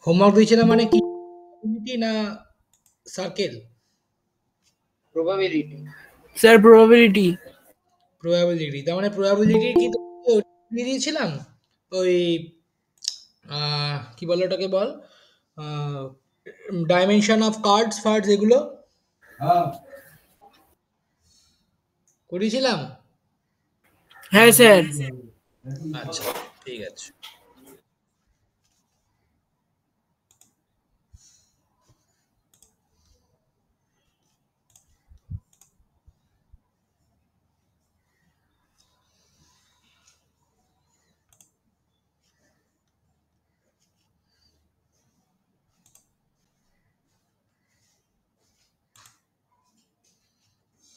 Homework দিয়েছিলাম মানে কি, প্রবাবিলিটি না circle? probability. Sir probability. Probability, তার মানে প্রবাবিলিটি কি তোকে দিয়ে দিয়েছিলাম? ওই কি বলে ওটাকে বল, ডাইমেনশন অফ কার্ডস ফার্ডস এগুলো করেছিলাম। হ্যাঁ স্যার। আচ্ছা, ঠিক আছে।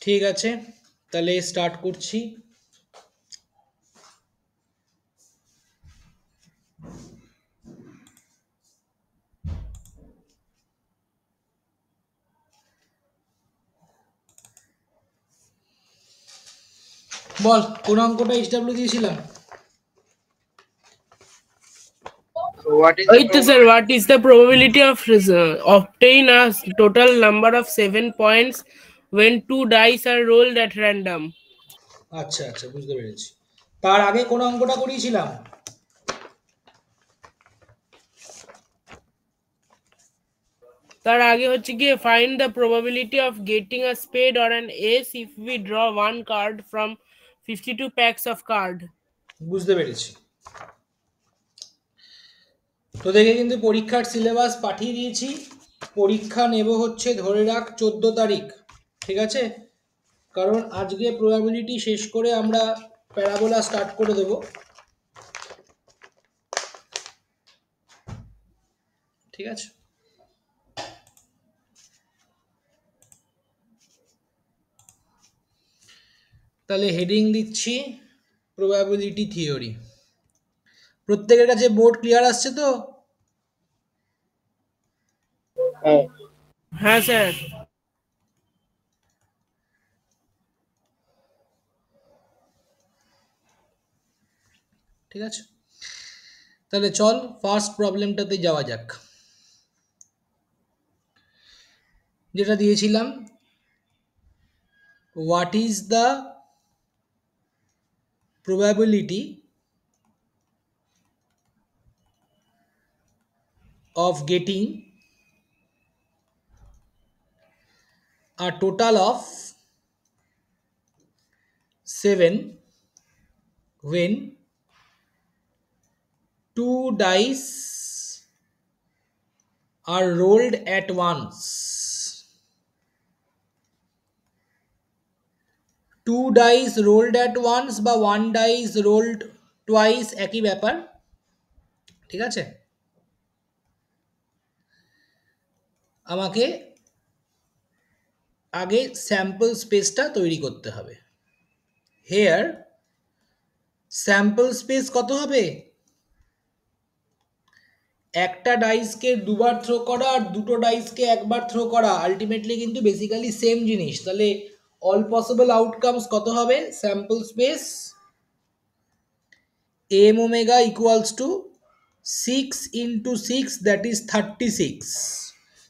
ঠিক আছে, তাহলে স্টার্ট করছি। বল কোন অঙ্কটা এসডব্লিউ দিয়েছিলাম? So what is the ওই তো sir, what is the probability of obtain a total number of 7 points when two dice are rolled at random? আচ্ছা আচ্ছা, বুঝতে পেরেছি। তার আগে কোন অঙ্কটা করিয়েছিলাম? তার আগে হচ্ছে গিয়ে find the probability of getting a spade or an ace if we draw one card from 52 packs of card. বুঝতে পেরেছি। তোদেরকে কিন্তু পরীক্ষার সিলেবাস পাঠিয়ে দিয়েছি। পরীক্ষা নেব হচ্ছে ধরে রাখ 14 তারিখ, ঠিক আছে? কারণ আজকে প্রবাবিলিটি শেষ করে আমরা প্যারাবোলা স্টার্ট করে দেব, ঠিক আছে? তাহলে হেডিং দিচ্ছি প্রবাবিলিটি থিওরি। প্রত্যেকের কাছে বোর্ড ক্লিয়ার আসছে তো? হ্যাঁ স্যার। ঠিক আছে, তাহলে চল ফার্স্ট প্রবলেমটাতে যাওয়া যাক। যেটা দিয়েছিলাম, what is the probability of getting a total of 7 when two dice are rolled at once? Two dice rolled at once বা one dice rolled twice একই ব্যাপার, ঠিক আছে? আমাকে আগে স্যাম্পল স্পেসটা তৈরি করতে হবে। হেয়ার স্যাম্পল স্পেস কত হবে? একটা ডাইসকে দুবার থ্রো করা আর দুটো ডাইসকে একবার থ্রো করা আলটিমেটলি কিন্তু বেসিক্যালি সেম জিনিস। তাহলে অল পসিবল আউটকামস কত হবে? Sample space m omega equals to 6 × 6, that is 36।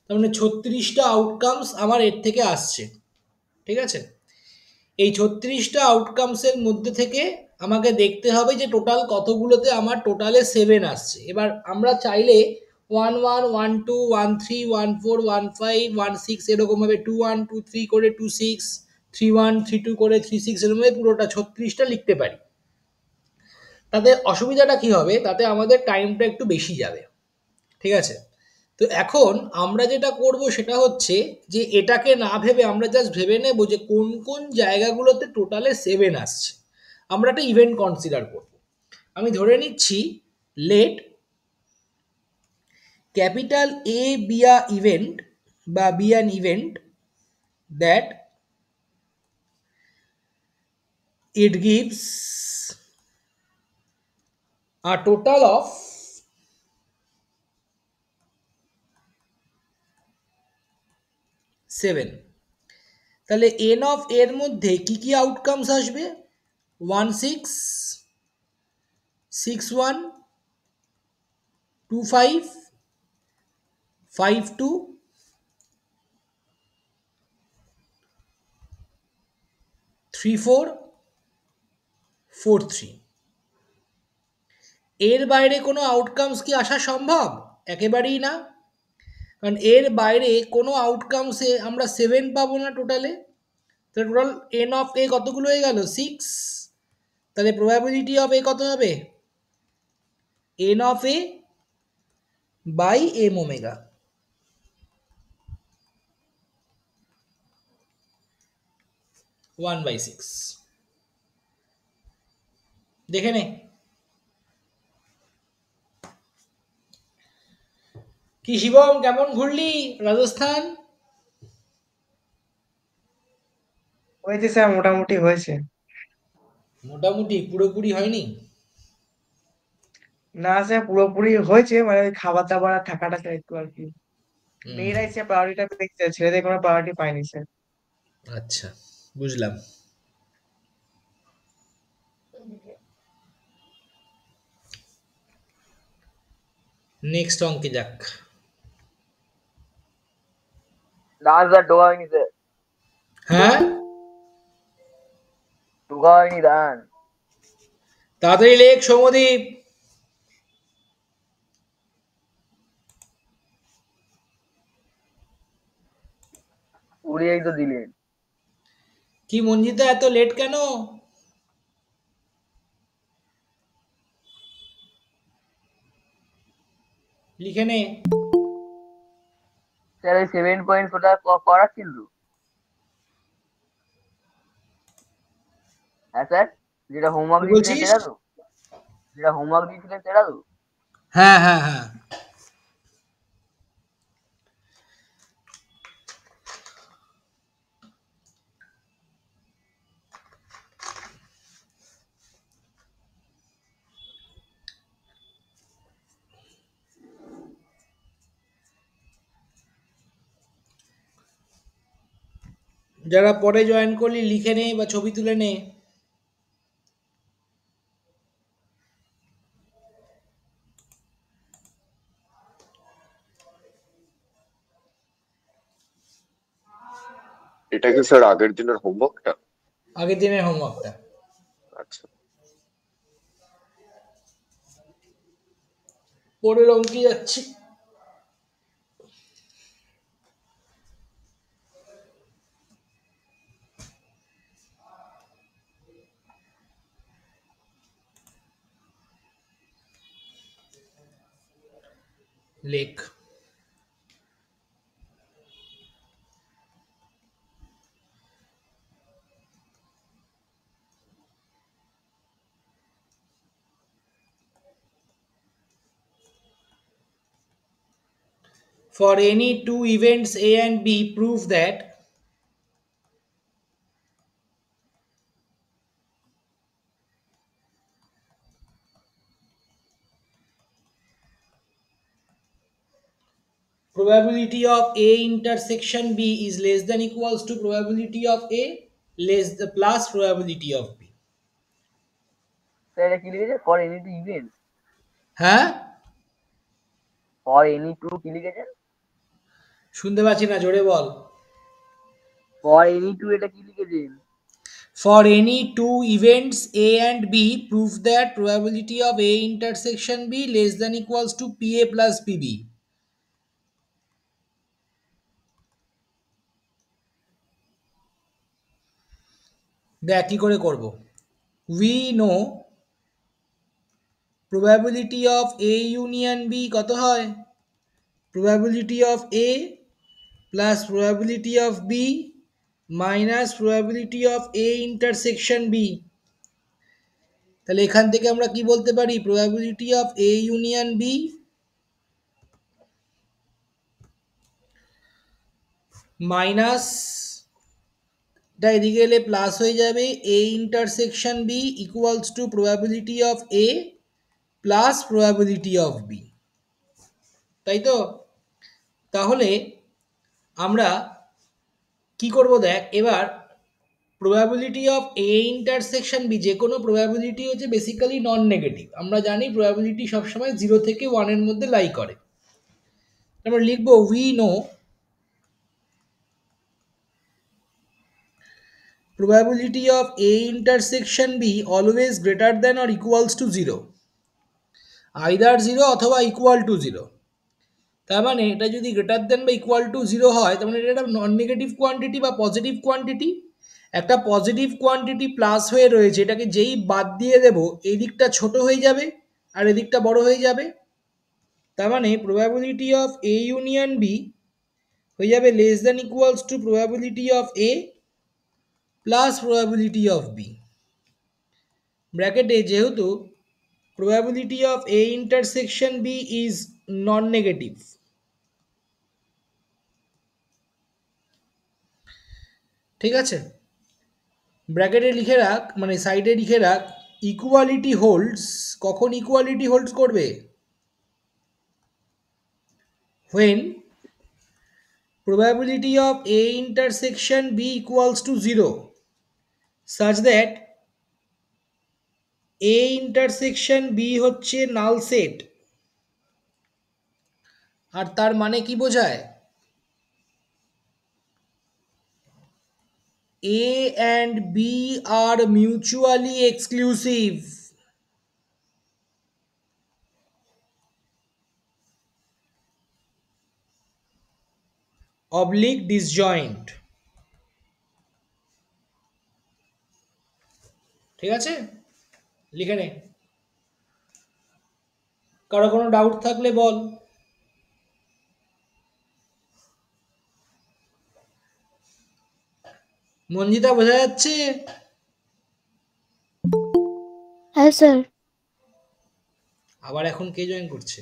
তার মানে 36টা আউটকামস আমার এর থেকে আসছে, ঠিক আছে? এই 36টা আউটকামসের মধ্যে থেকে আমাকে দেখতে হবে যে টোটাল কতগুলোতে আমার টোটালে 7 আসছে। এবার আমরা চাইলে 11 12 13 14 15 এরকমভাবে 21 23 করে 26 31 32 করে 36 এরকমভাবে পুরোটা 36টা লিখতে পারি। তাতে অসুবিধাটা কি হবে? তাতে আমাদের টাইমটা একটু বেশি যাবে, ঠিক আছে? তো এখন আমরা যেটা করব সেটা হচ্ছে যে এটাকে না ভেবে আমরা জাস্ট ভেবে নেব যে কোন কোন জায়গাগুলোতে টোটালে 7 আসছে। আমরা একটা ইভেন্ট কনসিডার করব। আমি ধরে নিচ্ছি let capital A be a event বা be an event that it gives a total of 7। তাহলে এন অফ এর মধ্যে কি কি আউটকামস আসবে? 16 61 25 5 2 3 4 4 3। এর বাইরে কোনো আউটকামস কি আসা সম্ভব? একেবারেই না, কারণ এর বাইরে কোনো আউটকামসে আমরা 7 পাবো না টোটালে। তাহলে টোটাল এন অফ এ কতগুলো হয়ে গেল? 6। তাহলে প্রবাবিলিটি অফ এ কত হবে? N of A by m omega. One by 6। দেখে নে কি শিবম, কেমন ঘুরলি রাজস্থান? হয়েছে স্যার, মোটামুটি হয়েছে। মোটামুটি, পুরোপুরি হয়নি। না স্যার, পুরোপুরি হয়েছে, মানে ওই খাবার দাবার আর থাকাটা স্যার একটু আর কি। হুম, মেয়েরাই স্যার প্রায়োরিটিটা পেয়েছে, ছেলেদের কোনো প্রায়োরিটি পাইনি স্যার। আচ্ছা, বুঝলাম। নেক্সট অঙ্কে যাক। ডান্স আর ঢোকা হয়নি স্যার, হ্যাঁ, ঢোকা হয়নি ডান। তাড়াতাড়ি লেখ সৌমদীপ। উড়িয়েই তো দিলেন। কি মঞ্জিতা, এত লেট কেন? লিখে নে। স্যার ওই 7 পয়েন্ট ওটা করার ছিল। হ্যাঁ স্যার, যেটা হোমওয়ার্ক কি দিয়েছিলেন বলছিস? সেটা তো, যেটা হোমওয়ার্ক দিয়েছিলেন সেটা তো। হ্যাঁ হ্যাঁ হ্যাঁ, যারা পরে জয়েন করলি লিখে নে বা ছবি তুলে নে। এটা কি স্যার আগের দিনের হোমওয়ার্কটা? আগের দিনের হোমওয়ার্কটা। আচ্ছা। পরের অঙ্কে যাচ্ছি। লেখ। For any two events A and B, prove that probability of A intersection B is less than equals to probability of A less the plus probability of B. Sir এটা কি লিখেছে? ফর এনি টু ইভেন্ট, হ্যাঁ, for any two কি লিখেছেন? শুনতে পাচ্ছি না, জোরে বল। ফর এনি টু এটা কি লিখেছেন? For any two events A and B, prove that probability of A intersection B less than equals to PA plus PB. দেখ কি করে করব। We know probability of A union B কত হয়? Probability of A plus probability of B minus probability of A intersection B। তাহলে এখান থেকে আমরা কি বলতে পারি? Probability of A union B minus, এটা এদিকে এলে প্লাস হয়ে যাবে, A intersection B equals to probability of A plus probability of B, তাই তো? তাহলে আমরা কি করব দেখ এবার, probability of A intersection B, যে কোনো প্রবাবিলিটি হচ্ছে বেসিক্যালি নন নেগেটিভ। আমরা জানি প্রবাবিলিটি সবসময় 0 থেকে 1 এর মধ্যে লাই করে। আমরা লিখবো we know probability of A intersection B always greater than or equals to 0, either 0 অথবা equal to 0। তার মানে এটা যদি গ্রেটার দেন বা ইকুয়াল টু 0 হয়, তার মানে এটা একটা নন নেগেটিভ কোয়ান্টিটি বা পজিটিভ কোয়ান্টিটি। একটা পজিটিভ কোয়ান্টিটি প্লাস হয়ে রয়েছে, এটাকে যেই বাদ দিয়ে দেব এই দিকটা ছোট হয়ে যাবে আর এদিকটা বড় হয়ে যাবে। তার মানে probability of A union B হয়ে যাবে less than equals to probability of A plus probability of B. ব্র্যাকেটে যেহেতু probability of A intersection B is non negative, ঠিক আছে, ব্র্যাকেটে লিখে রাখ, মানে সাইডে লিখে রাখ ইকুয়ালিটি হোল্ডস। কখন ইকুয়ালিটি হোল্ডস করবে? when probability of A intersection B equals to 0 such that A intersection B হচ্ছে নাল সেট। আর তার মানে কি বোঝায়? A and B are mutually exclusive। Oblique disjoint, ঠিক আছে, লিখে নে। কারো কোনো ডাউট থাকলে বল। মঞ্জিতা বোঝা যাচ্ছে? হ্যাঁ স্যার। আবার এখন কে জয়েন করছে?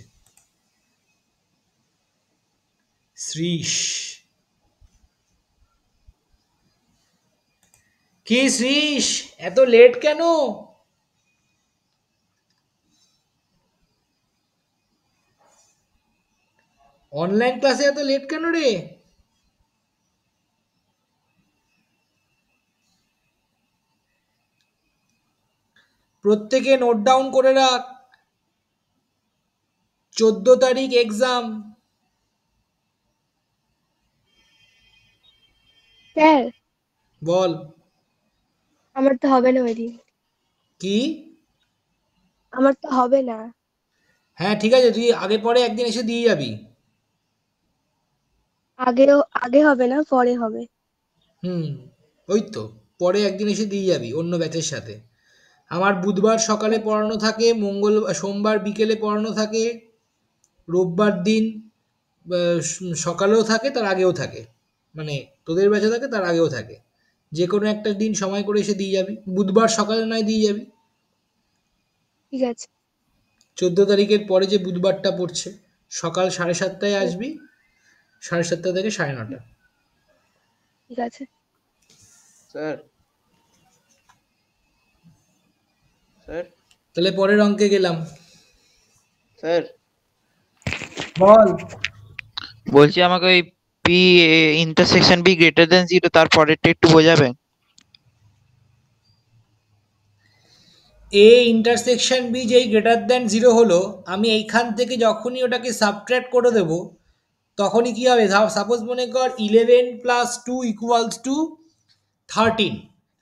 শ্রীশ। কি শ্রীশ, এত লেট কেন? অনলাইন ক্লাসে এত লেট কেন রে? প্রত্যেকে নোট ডাউন করে রাখ, 14 তারিখ এক্সাম। স্যার বল। আমার তো হবে না ওই দিন। কি? আমার তো হবে না। হ্যাঁ ঠিক আছে, তুই আগে পরে একদিন এসে দিয়ে যাবি। আগে হবে না, পরে হবে। হুম, ওই তো, পরে একদিন এসে দিয়ে যাবি অন্য ব্যাচের সাথে। আমার বুধবার সকালে আচ্ছা পড়ানো থাকে, সোমবার বিকেলে পড়ানো থাকে, রোববার দিন সকালেও থাকে, তার আগেও থাকে, মানে তোদের ব্যাচে থাকে তার আগেও থাকে। যে কোনো একটা দিন সময় করে এসে দিয়ে যাবি, বুধবার সকালে নয় দিয়ে যাবি। ঠিক আছে। 14 তারিখের পরে যে বুধবারটা পড়ছে, সকাল 7:30টায় হুম, আসবি, 7:30 থেকে 9:30। ঠিক আছে। স্যার স্যার তাহলে পরের অঙ্কে গেলাম। স্যার বল। বলছি আমাকে ওই P intersection B greater than 0 তার পরেরটা একটু বোঝাবেন? এ ইন্টারসেকশন বি যেই গ্রেটার দ্যান 0 হলো, আমি এইখান থেকে যখনই ওটাকে সাবট্র্যাক্ট করে দেব তখনই কি হবে? সাপোজ মনে কর 11 প্লাস 2 ইকুয়ালস টু 13।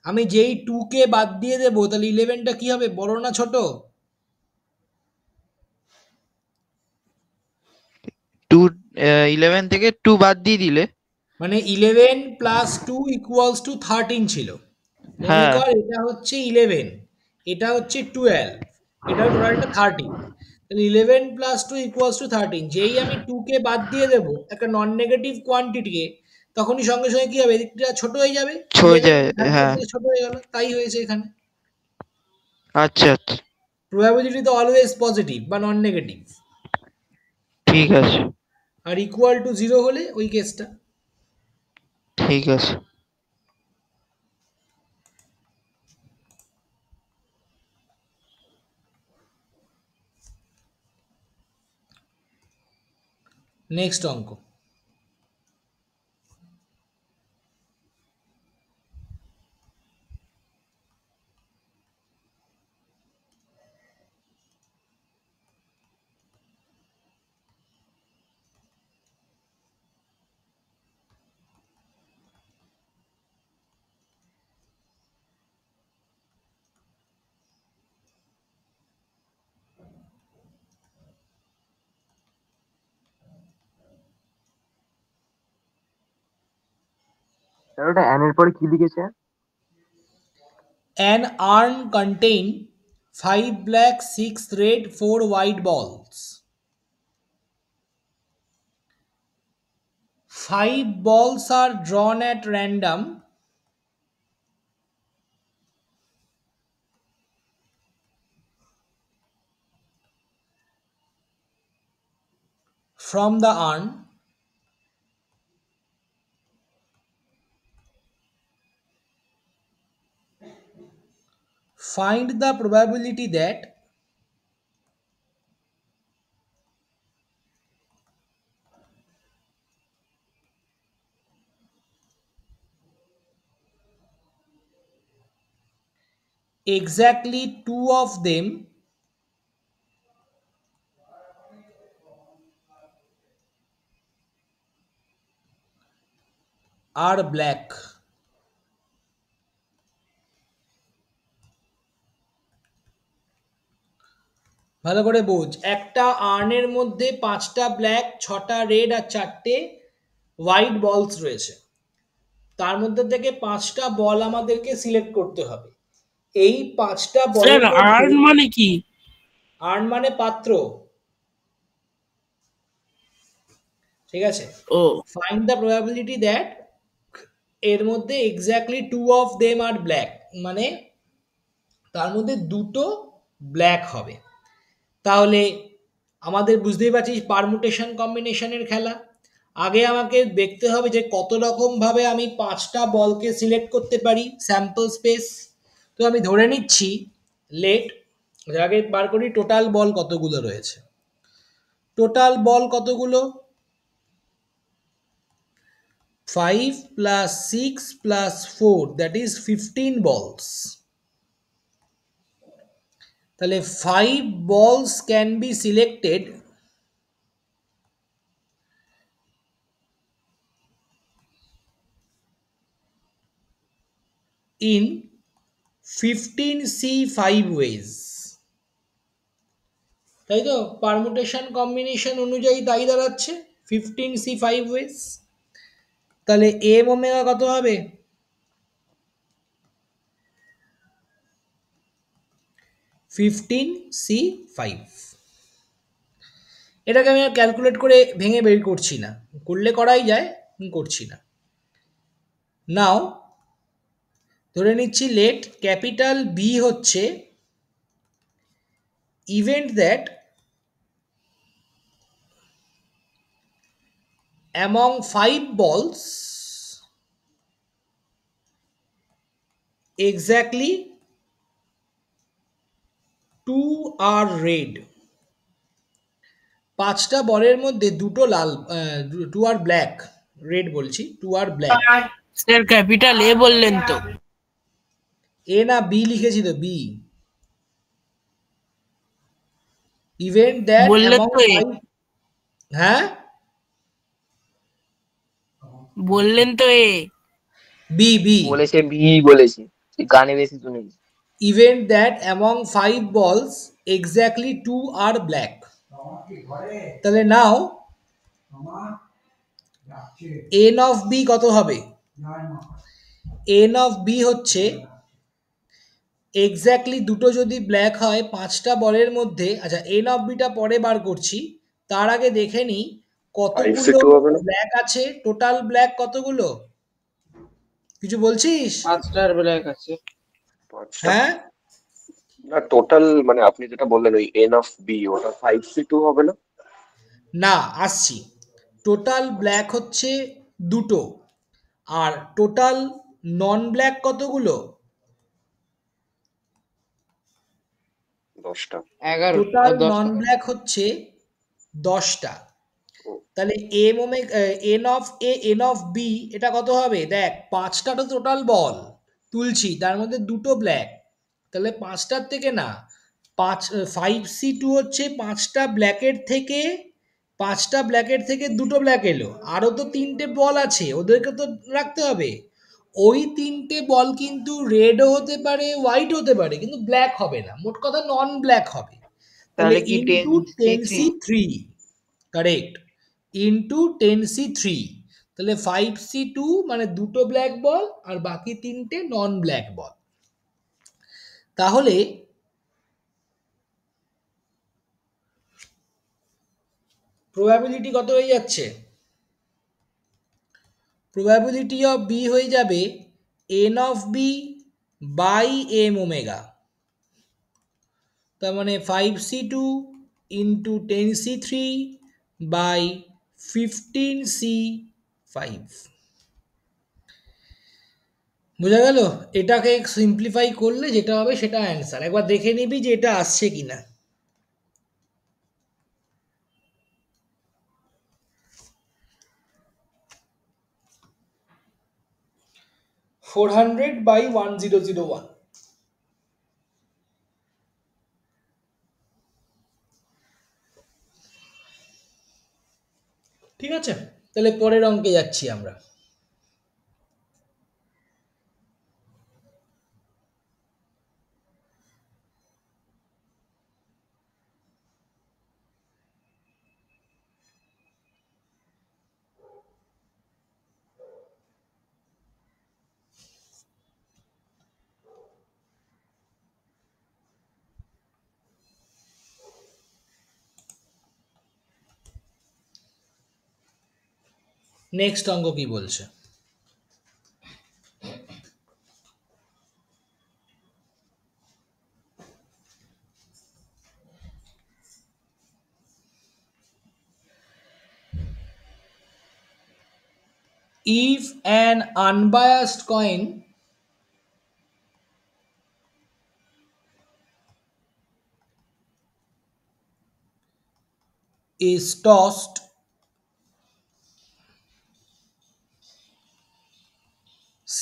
আমি যেই 2কে বাদ দিয়ে দেবো তাহলে 11টা কি হবে, বড় না ছোট? 2 11 থেকে 2 বাদ দিয়ে দিলে মানে 11 প্লাস 2 ইকুয়ালস টু 13 ছিল। মনে হ্যাঁ কর এটা হচ্ছে 11, এটা হচ্ছে 12, এটা টোটালটা 13। তাহলে 11 প্লাস 2 ইকুয়ালস টু 13, যেই আমি 2কে বাদ দিয়ে দেবো একটা নন নেগেটিভ কোয়ান্টিটিকে, তখনই সঙ্গে সঙ্গে কি হবে, এদিকটা ছোট হয়ে যাবে, ছয় 11 যায়, 13 হ্যাঁ থেকে ছোট হয়ে গেল, তাই হয়েছে এখানে। আচ্ছা আচ্ছা প্রবাবিলিটি তো অলওয়েজ পজিটিভ বা নন নেগেটিভ, ঠিক আছে আর ইকুয়াল টু 0 হলে ওই কেসটা। ঠিক আছে। নেক্সট অঙ্ক। স্যার ওটা অ্যানের পরে কি লিখেছে? An urn contain 5 black, 6 red, 4 white balls. 5 balls are drawn at random from the urn. Find the probability that exactly 2 of them are black. ভালো করে বোঝ, একটা আর্নের মধ্যে 5টা ব্ল্যাক, 6টা রেড আর 4টে হোয়াইট বলস রয়েছে। তার মধ্যে থেকে 5টা বল আমাদেরকে সিলেক্ট করতে হবে। এই 5টা স্যার বলের আর্ন মানে কি? আর্ন মানে পাত্র, ঠিক আছে? ও ফাইন্ড দ্য প্রবাবিলিটি দ্যাট এর মধ্যে exactly 2 of them are black, মানে তার মধ্যে দুটো ব্ল্যাক হবে। তাহলে আমাদের বুঝতেই পারছিস পারমুটেশন কম্বিনেশনের খেলা। আগে আমাকে দেখতে হবে যে কত রকম ভাবে আমি 5টা বলকে সিলেক্ট করতে পারি, স্যাম্পল স্পেস। তো আমি ধরে নিচ্ছি লেট, আগে বার করি টোটাল বল কতগুলো রয়েছে। টোটাল বল কতগুলো? 5 plus 6 plus 4, that is 15 balls. তাহলে 5 balls can be selected in 15C5 ways, তাই তো? পারমুটেশন কম্বিনেশন অনুযায়ী তাই দাঁড়াচ্ছে 15C5 ways। তাহলে এম ওমেগা কত হবে? 15C5। এটাকে আমি আর ক্যালকুলেট করে ভেঙে বের করছি না, করলে করাই যায়, করছি না। নাও ধরে নিচ্ছি লেট ক্যাপিটাল বি হচ্ছে event that among 5 balls exactly 2 are red। 5টা বলের মধ্যে দুটো লাল, 2 আর ব্ল্যাক, রেড বলছি, 2 আর ব্ল্যাক। স্যার ক্যাপিটাল এ বললেন তো? এ না বি লিখেছি তো, বি। ইভেন্ট দ্যাট বললেন among তো এ। 5, হ্যাঁ বললেন তো এ। B B. বলেছে বি বলেছে, সে গানে বেশি শুনেছি। Event that among 5 balls exactly 2 are black। তাহলে নাও n of b কত হবে? n of b হচ্ছে এক্স্যাক্টলি দুটো যদি ব্ল্যাক হয় 5টা বলের মধ্যে, আচ্ছা n of b টা পরে বার করছি, তার আগে দেখে নিই কতগুলো 5C2 হবে না? ব্ল্যাক আছে। টোটাল ব্ল্যাক কতগুলো? কিছু বলছিস? 5টার ব্ল্যাক আছে। 5টা হ্যাঁ না, টোটাল মানে আপনি যেটা বললেন ওই এন অফ বি, ওটা 5C2 হবে না? না, আসছি। টোটাল ব্ল্যাক হচ্ছে দুটো, আর টোটাল নন ব্ল্যাক কতগুলো? 10টা। 11 টোটাল নন 10টা। ব্ল্যাক হচ্ছে 10টা। ও, তাহলে এন অফ বি এটা কত হবে? দেখ 5টা তো টোটাল বল তুলছি, তার মধ্যে দুটো ব্ল্যাক, তাহলে 5টার থেকে না, 5C2 হচ্ছে 5টা ব্ল্যাকের থেকে দুটো ব্ল্যাক এলো, আরও তো 3টে বল আছে, ওদেরকে তো রাখতে হবে। ওই 3টে বল কিন্তু রেডও হতে পারে, হোয়াইট হতে পারে, কিন্তু ব্ল্যাক হবে না, মোট কথা নন ব্ল্যাক হবে। তাহলে তাহলে কি into 10C3? 10C3, correct, into 10C3, তাহলে 5C2 মানে দুটো ব্ল্যাক বল আর বাকি তিনটে নন ব্ল্যাক বল। তাহলে প্রবাবিলিটি কত হয়ে যাচ্ছে? প্রবাবিলিটি অফ বি হয়ে যাবে n of B by m omega. তার মানে 5C2 into 10C3 by 15C5। বোঝা গেল? এটাকে সিম্পলিফাই করলে যেটা হবে সেটা অ্যান্সার। একবার দেখে নিবি যে এটা আসছে কিনা। ফোর 400/1001। ঠিক আছে, তাহলে পরের অঙ্কে যাচ্ছি আমরা। নেক্সট অঙ্ক কি বলছে? If an unbiased coin is tossed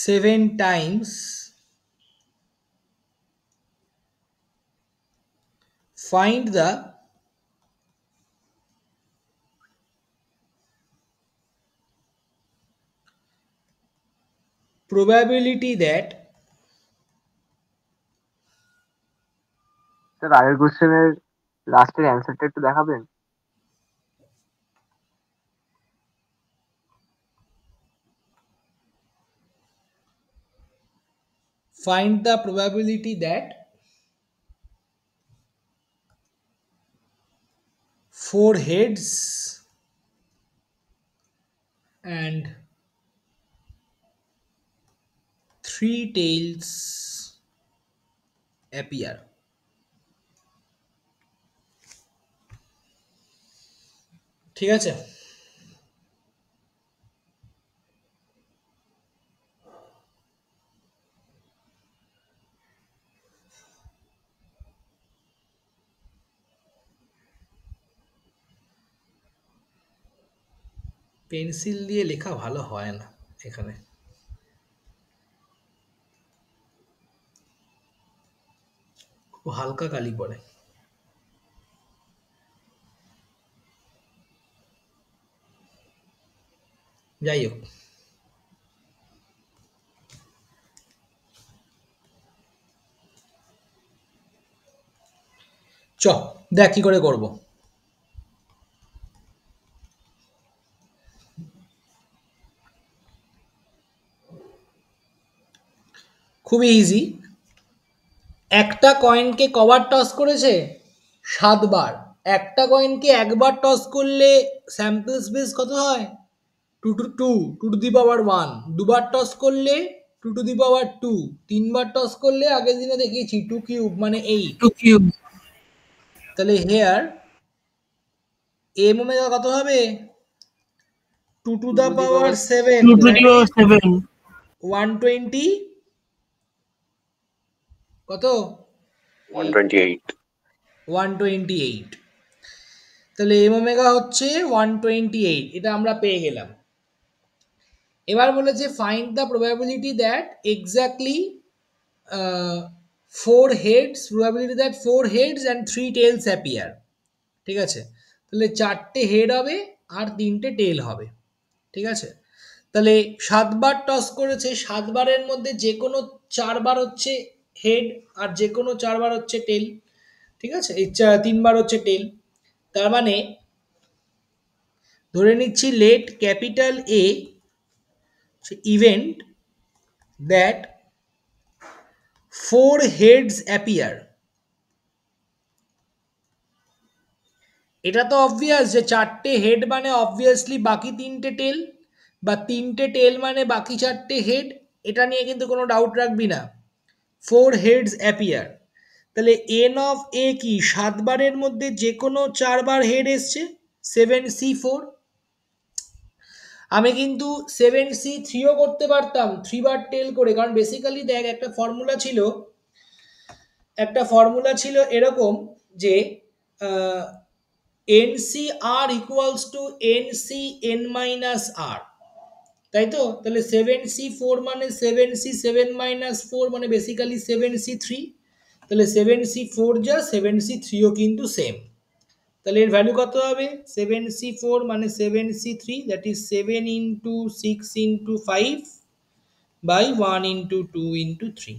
seven times, find the probability that sir আগের কোশ্চেনের লাস্টের অ্যান্সারটা একটু দেখাবেন? find the probability that 4 heads and 3 tails appear. ঠিক আছে, পেন্সিল দিয়ে লেখা ভালো হয় না এখানে। খুব হালকা কালি পড়ে। যাই হোক, চ দেখ কি করে করব। খুবই ইজি। একটা কয়েনকে কবার টস করেছে? 7 বার। একটা কয়েনকে একবার টস করলে স্যাম্পল স্পেস কত হয়? 2 দুবার টস করলে 2 তিনবার টস করলে আগের দিনে দেখিয়েছি 2 কিউব মানে 8। 2 কিউব। তাহলে হেয়ার এম ওমেগা কত হবে? 2^7 2 to the 7 120 কত? 128। 128। তাহলে এম ওমেগা হচ্ছে 128, এটা আমরা পেয়ে গেলাম। এবার বলেছে find the probability that exactly 4 heads, probability that 4 heads and 3 tails appear। ঠিক আছে, তাহলে 4টে হেড হবে আর 3টে টেল হবে। ঠিক আছে, তাহলে 7 বার টস করেছে, 7 বারের মধ্যে যে কোনো 4 বার হচ্ছে হেড আর যে কোনো 4 বার হচ্ছে টেল। ঠিক আছে, এই 3 বার হচ্ছে টেল। তার মানে ধরে নিচ্ছি let capital A event that 4 heads appear, এটা তো অবভিয়াস যে 4টে হেড মানে অবভিয়াসলি বাকি 3টে টেল, বা 3টে টেল মানে বাকি 4টে হেড, এটা নিয়ে কিন্তু কোনো ডাউট রাখবি না। 4 heads appear, তাহলে n of a কি 7 বারের মধ্যে যে কোনো 4 বার হেড এসছে, 7c4। আমি কিন্তু 7c3ও করতে পারতাম 3 বার টেল করে, কারণ বেসিক্যালি দেখ একটা ফর্মুলা ছিল এরকম যে NCR equals to NCn minus r, তাই তো? তাহলে 7c4 মানে 7c7 মাইনাস 4 মানে বেসিক্যালি 7c3, তাহলে 7c4 যা 7c3ও কিন্তু সেম, তাহলে এর ভ্যালু কত হবে? 7c4 মানে 7c3, that is 7 into 6 into 5 by 1 into 2 into 3,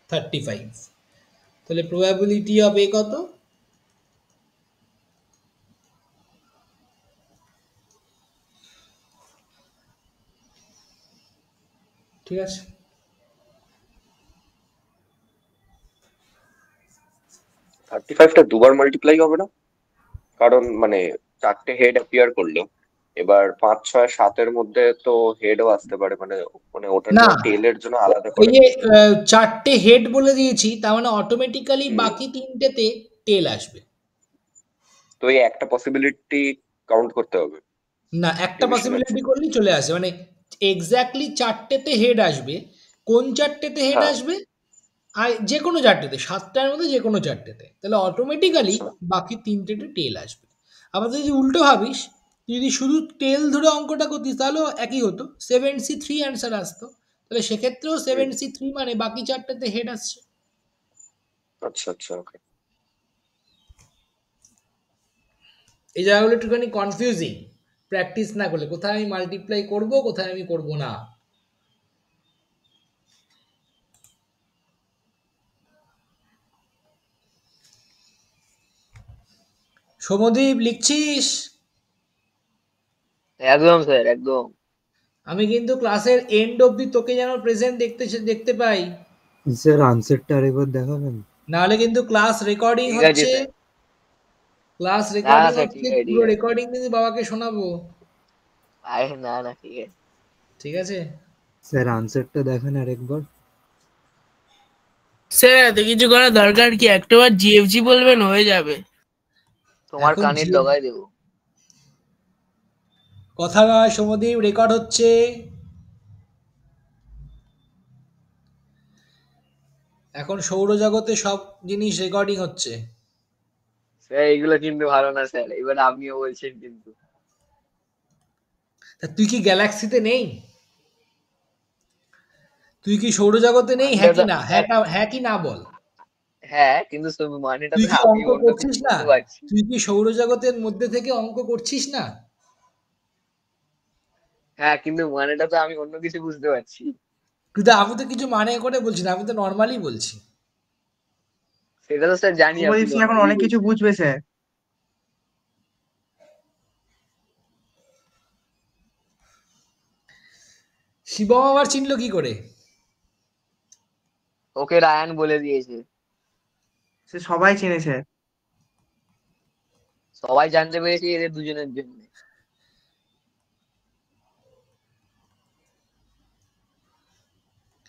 35। তাহলে প্রবাবিলিটি অফ এ কত? ঠিক আছে, 35টা দুবার মাল্টিপ্লাই হবে না? কারণ মানে 4টে হেড অ্যাপিয়ার করলো, এবার 5, 6, 7-এর মধ্যে তো হেডও আসতে পারে, মানে মানে ওটার না, জন্য টেলের জন্য আলাদা ওই করে। যে 4টে হেড বলে দিয়েছি, তার মানে অটোমেটিক্যালি হুম। বাকি 3টেতে টেল আসবে। তো এই একটা পসিবিলিটি কাউন্ট করতে হবে। না, একটা ডিভিশন পসিবিলিটি আছে। করলেই চলে আসে, মানে এক্স্যাক্টলি 4টেতে হেড আসবে। কোন 4টেতে হেড হ্যাঁ। আসবে? আর যে কোনো 4টেতে, 7টার মধ্যে যে কোনো 4টেতে, তাহলে অটোমেটিক্যালি আচ্ছা। বাকি 3টেতে টেল আসবে। আবার তুই যদি উল্টো ভাবিস, তুই যদি শুধু টেল ধরে অঙ্কটা করতিস তাহলেও একই হতো, 7c3 অ্যান্সার আসতো, তাহলে সেক্ষেত্রেও 7c3 মানে বাকি 4টেতে হেড আসছে। আচ্ছা আচ্ছা, ওকে। এই জায়গাগুলো একটুখানি কনফিউজিং, প্র্যাকটিস না করলে কোথায় আমি মাল্টিপ্লাই করব, কোথায় আমি করব না। সৌমদীপ লিখছিস? একদম স্যার, একদম। আমি কিন্তু ক্লাসের এন্ড অবধি তোকে যেন প্রেজেন্ট দেখতে পাই, স্যার আনসারটা আরেকবার দেখাবেন? নাহলে কিন্তু ক্লাস রেকর্ডিং ঠিক আছে হচ্ছে, স্যার। ক্লাস না রেকর্ডিং স্যার, হচ্ছে, ঠিক আছে, ঠিক পুরো আছে। রেকর্ডিং কিন্তু বাবাকে শোনাবো, আরে না না, ঠিক আছে। ঠিক আছে? স্যার আনসারটা দেখান আরেকবার। স্যার এত কিছু করার দরকার কি, একটাবার জিএফজি বলবেন হয়ে যাবে। তোমার এখন কানের ডগায় দেবো। কথা নয় সৌমদীপ, রেকর্ড হচ্ছে। এখন সৌরজগতে সব জিনিস রেকর্ডিং হচ্ছে। স্যার এগুলো কিন্তু ভালো না স্যার, এবার আপনিও বলছেন কিন্তু। তা তুই কি গ্যালাক্সিতে নেই? তুই কি সৌরজগতে নেই? হ্যাঁ কি মানেটা তো না? স্যার, হ্যাঁ কি না বল। হ্যাঁ কিন্তু মানেটা তুই তো কি আমি অঙ্ক অন্য কিছু করছিস না? বুঝতে পারছি। তুই কি সৌরজগতের মধ্যে থেকে অঙ্ক করছিস না? হ্যাঁ কিন্তু মানেটা তো আমি অন্য কিছু বুঝতে পারছি। আমি তো কিছু মানে করে বলছি না, আমি তো নর্মালি বলছি। সেটা তো স্যার জানি আপনি শুভদীপ স্যার এখন নর্মালি অনেক কিছু বলছেন। বুঝবে স্যার। শিবম আবার চিনলো কি করে? ওকে রায়ান বলে দিয়েছে। সে সবাই চেনে স্যার। সবাই জানতে পেরেছে এদের দুজনের জন্য।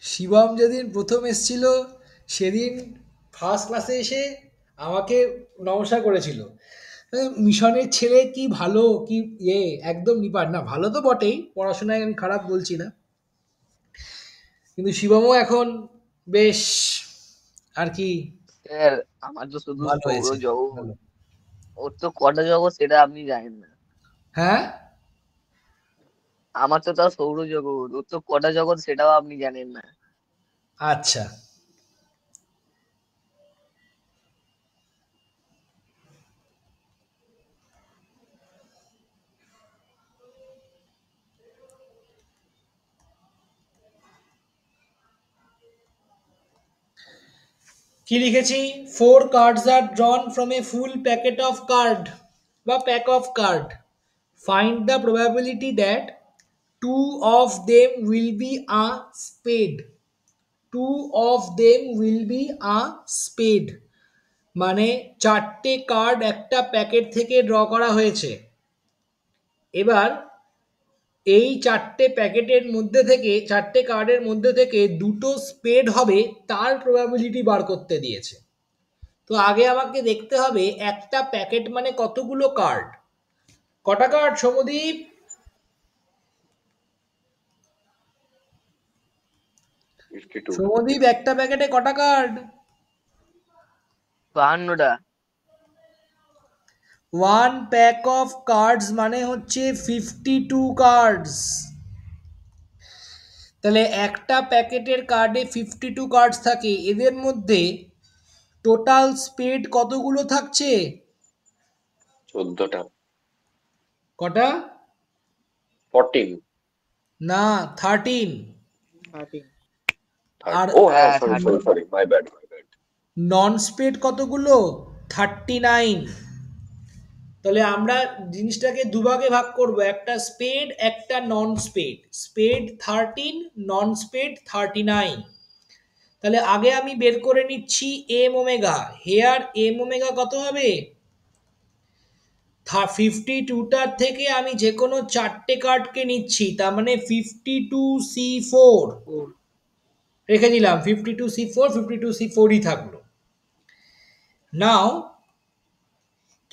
শিবম যেদিন প্রথম এসেছিল সেদিন ফার্স্ট ক্লাসে এসে আমাকে নমস্কার করেছিল। মিশনের ছেলে কি ভালো, কি একদম নিপাট না, ভালো তো বটেই, পড়াশোনায় আমি খারাপ বলছি না, কিন্তু শিবমও এখন বেশ আর কি স্যার আমার তো শুধু ভালো হয়েছে, সৌরজগৎ, ভালো। ওর তো কটা জগৎ সেটা আপনি জানেন না। হ্যাঁ, আমার তো তাও সৌরজগৎ, ওর তো কটা জগৎ সেটাও আপনি জানেন না। আচ্ছা। কি লিখেছি? 4 cards are drawn from a full packet of card বা pack of card. find the probability that two of them will be a spade. Two of them will be a spade. মানে চারটে কার্ড একটা packet থেকে draw করা হয়েছে। এবার এই চারটে প্যাকেটের মধ্যে থেকে, চারটে কার্ডের মধ্যে থেকে দুটো স্পেড হবে তার প্রবাবিলিটি বার করতে দিয়েছে। তো আগে আমাকে দেখতে হবে একটা প্যাকেট মানে কতগুলো কার্ড। কটা কার্ড সমদীপ? 52 সমদীপ একটা প্যাকেটে কটা কার্ড? 52টা। ওয়ান প্যাক অফ কার্ডস মানে হচ্ছে 52 কার্ডস। তাহলে একটা প্যাকেটের কার্ডে 52 কার্ডস থাকে, এদের মধ্যে টোটাল স্পেড কতগুলো থাকছে? 14টা। কটা? 14। না, 13। আর ও হ্যাঁ, হ্যাঁ, sorry 13। Sorry, my bad. Non spade কতগুলো? 39। তাহলে আমরা জিনিসটাকে দুভাগে ভাগ করব, একটা স্পেড একটা নন স্পেড। স্পেড 13, নন স্পেড 39। তাহলে আগে আমি বের করে নিচ্ছি m omega. Here m omega কত হবে? 52টার থেকে আমি যে কোনো চারটে কার্ডকে নিচ্ছি, তার মানে 52C4 রেখে দিলাম। 52C4, 52C4ই থাকলো। নাও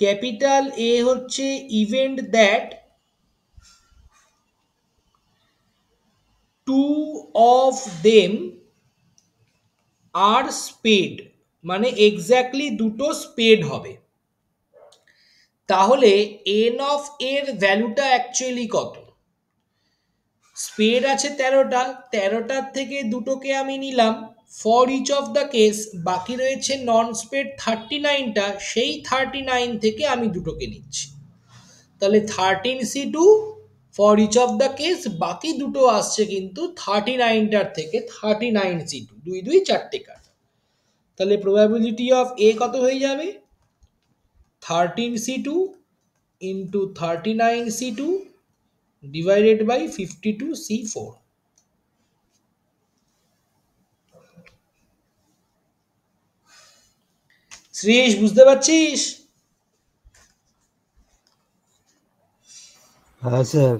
ক্যাপিটাল এ হচ্ছে event that two of them are spade, মানে এক্স্যাক্টলি দুটো স্পেড হবে। তাহলে এন অফ এর ভ্যালুটা অ্যাকচুয়ালি কত? স্পেড আছে 13টা, 13টার থেকে দুটোকে আমি নিলাম for each of the case, বাকি রয়েছে নন স্পেড 39টা, সেই 39 থেকে আমি দুটোকে নিচ্ছি। তাহলে 13C2 for each of the case, বাকি দুটো আসছে কিন্তু 39টার থেকে 39C2, 2 2 চারটে কার্ড। তাহলে প্রবাবিলিটি অফ এ কত হয়ে যাবে? 13C2 into 39C2 divided by 52C4। Shrish, বুঝতে পারছিস? হ্যাঁ স্যার।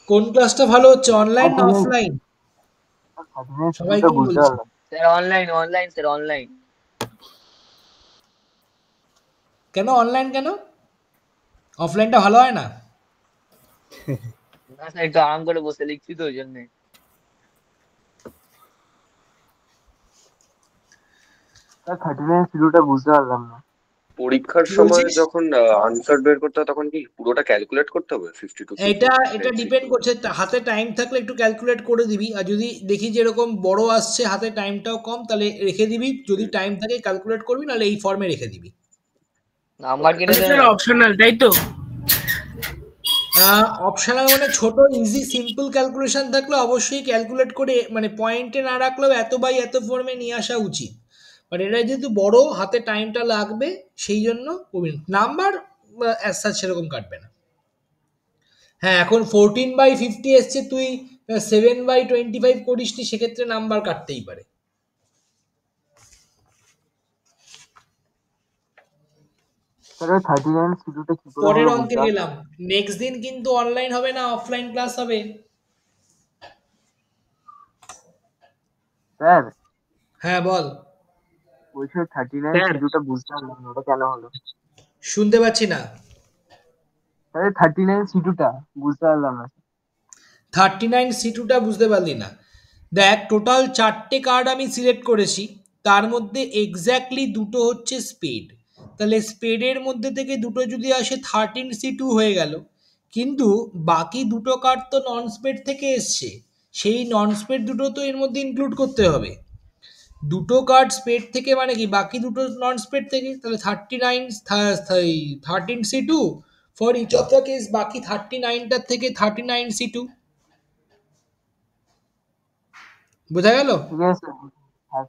কোন ক্লাসটা ভালো হচ্ছে, অনলাইন না অফলাইন? সবাই কি বলছে? Sir online, online sir, online. কেন অনলাইন কেন? অফলাইনটা ভালো হয় না? না স্যার, একটু আরাম করে বসে লিখছি তো ওই জন্যে। পরীক্ষার কি সময় বলছিস? যখন আনসার বের করতে হয় তখন কি পুরোটা ক্যালকুলেট করতে হবে? 52C4, এটা ডিপেন্ড করছে, হাতে টাইম থাকলে একটু ক্যালকুলেট করে দিবি, আর যদি দেখি যে এরকম বড় আসছে হাতে টাইমটাও কম, তাহলে রেখে দিবি। যদি টাইম থাকে ক্যালকুলেট করবি, নাহলে এই ফর্মে রেখে দিবি। নাম্বার কেটে দেবে স্যার না? অপশনাল, তাই তো? অপশনাল মানে ছোট ইজি সিম্পল ক্যালকুলেশন থাকলে অবশ্যই ক্যালকুলেট করে, মানে পয়েন্টে না রাখলেও এত বাই এত ফর্মে নিয়ে আসা উচিত। বাট এটা যেহেতু বড়, হাতে টাইমটা লাগবে, সেই জন্য নাম্বার অ্যাজ সাচ সেরকম কাটবে না। হ্যাঁ, এখন 14/50 এসছে, তুই 7/25 করিস নি, সেক্ষেত্রে নাম্বার কাটতেই পারে। পরের অঙ্কে গেলাম। নেক্সট দিন কিন্তু অনলাইন হবে না, অফলাইন ক্লাস হবে। স্যার হ্যাঁ বল। বলছি 39C2টা বুঝতে পারলাম না, ওটা কেন হলো? শুনতে পাচ্ছি না। স্যার 39C2টা বুঝতে পারলাম না। 39C2টা বুঝতে পারলি না? দেখ, টোটাল চারটে কার্ড আমি সিলেক্ট করেছি, তার মধ্যে এক্স্যাক্টলি দুটো হচ্ছে স্পেড। তাহলে স্পেডের মধ্যে থেকে দুটো যদি আসে 13C2 হয়ে গেল, কিন্তু বাকি দুটো কার্ড তো নন স্পেড থেকে এসছে, সেই নন স্পেড দুটো তো এর মধ্যে ইনক্লুড করতে হবে। দুটো কার্ড স্পেড থেকে মানে কি, বাকি দুটো নন স্পেড থেকে। তাহলে 13C2 for each of the case, বাকি 39টার থেকে 39C2। বোঝা গেল? ঠিক আছে স্যার।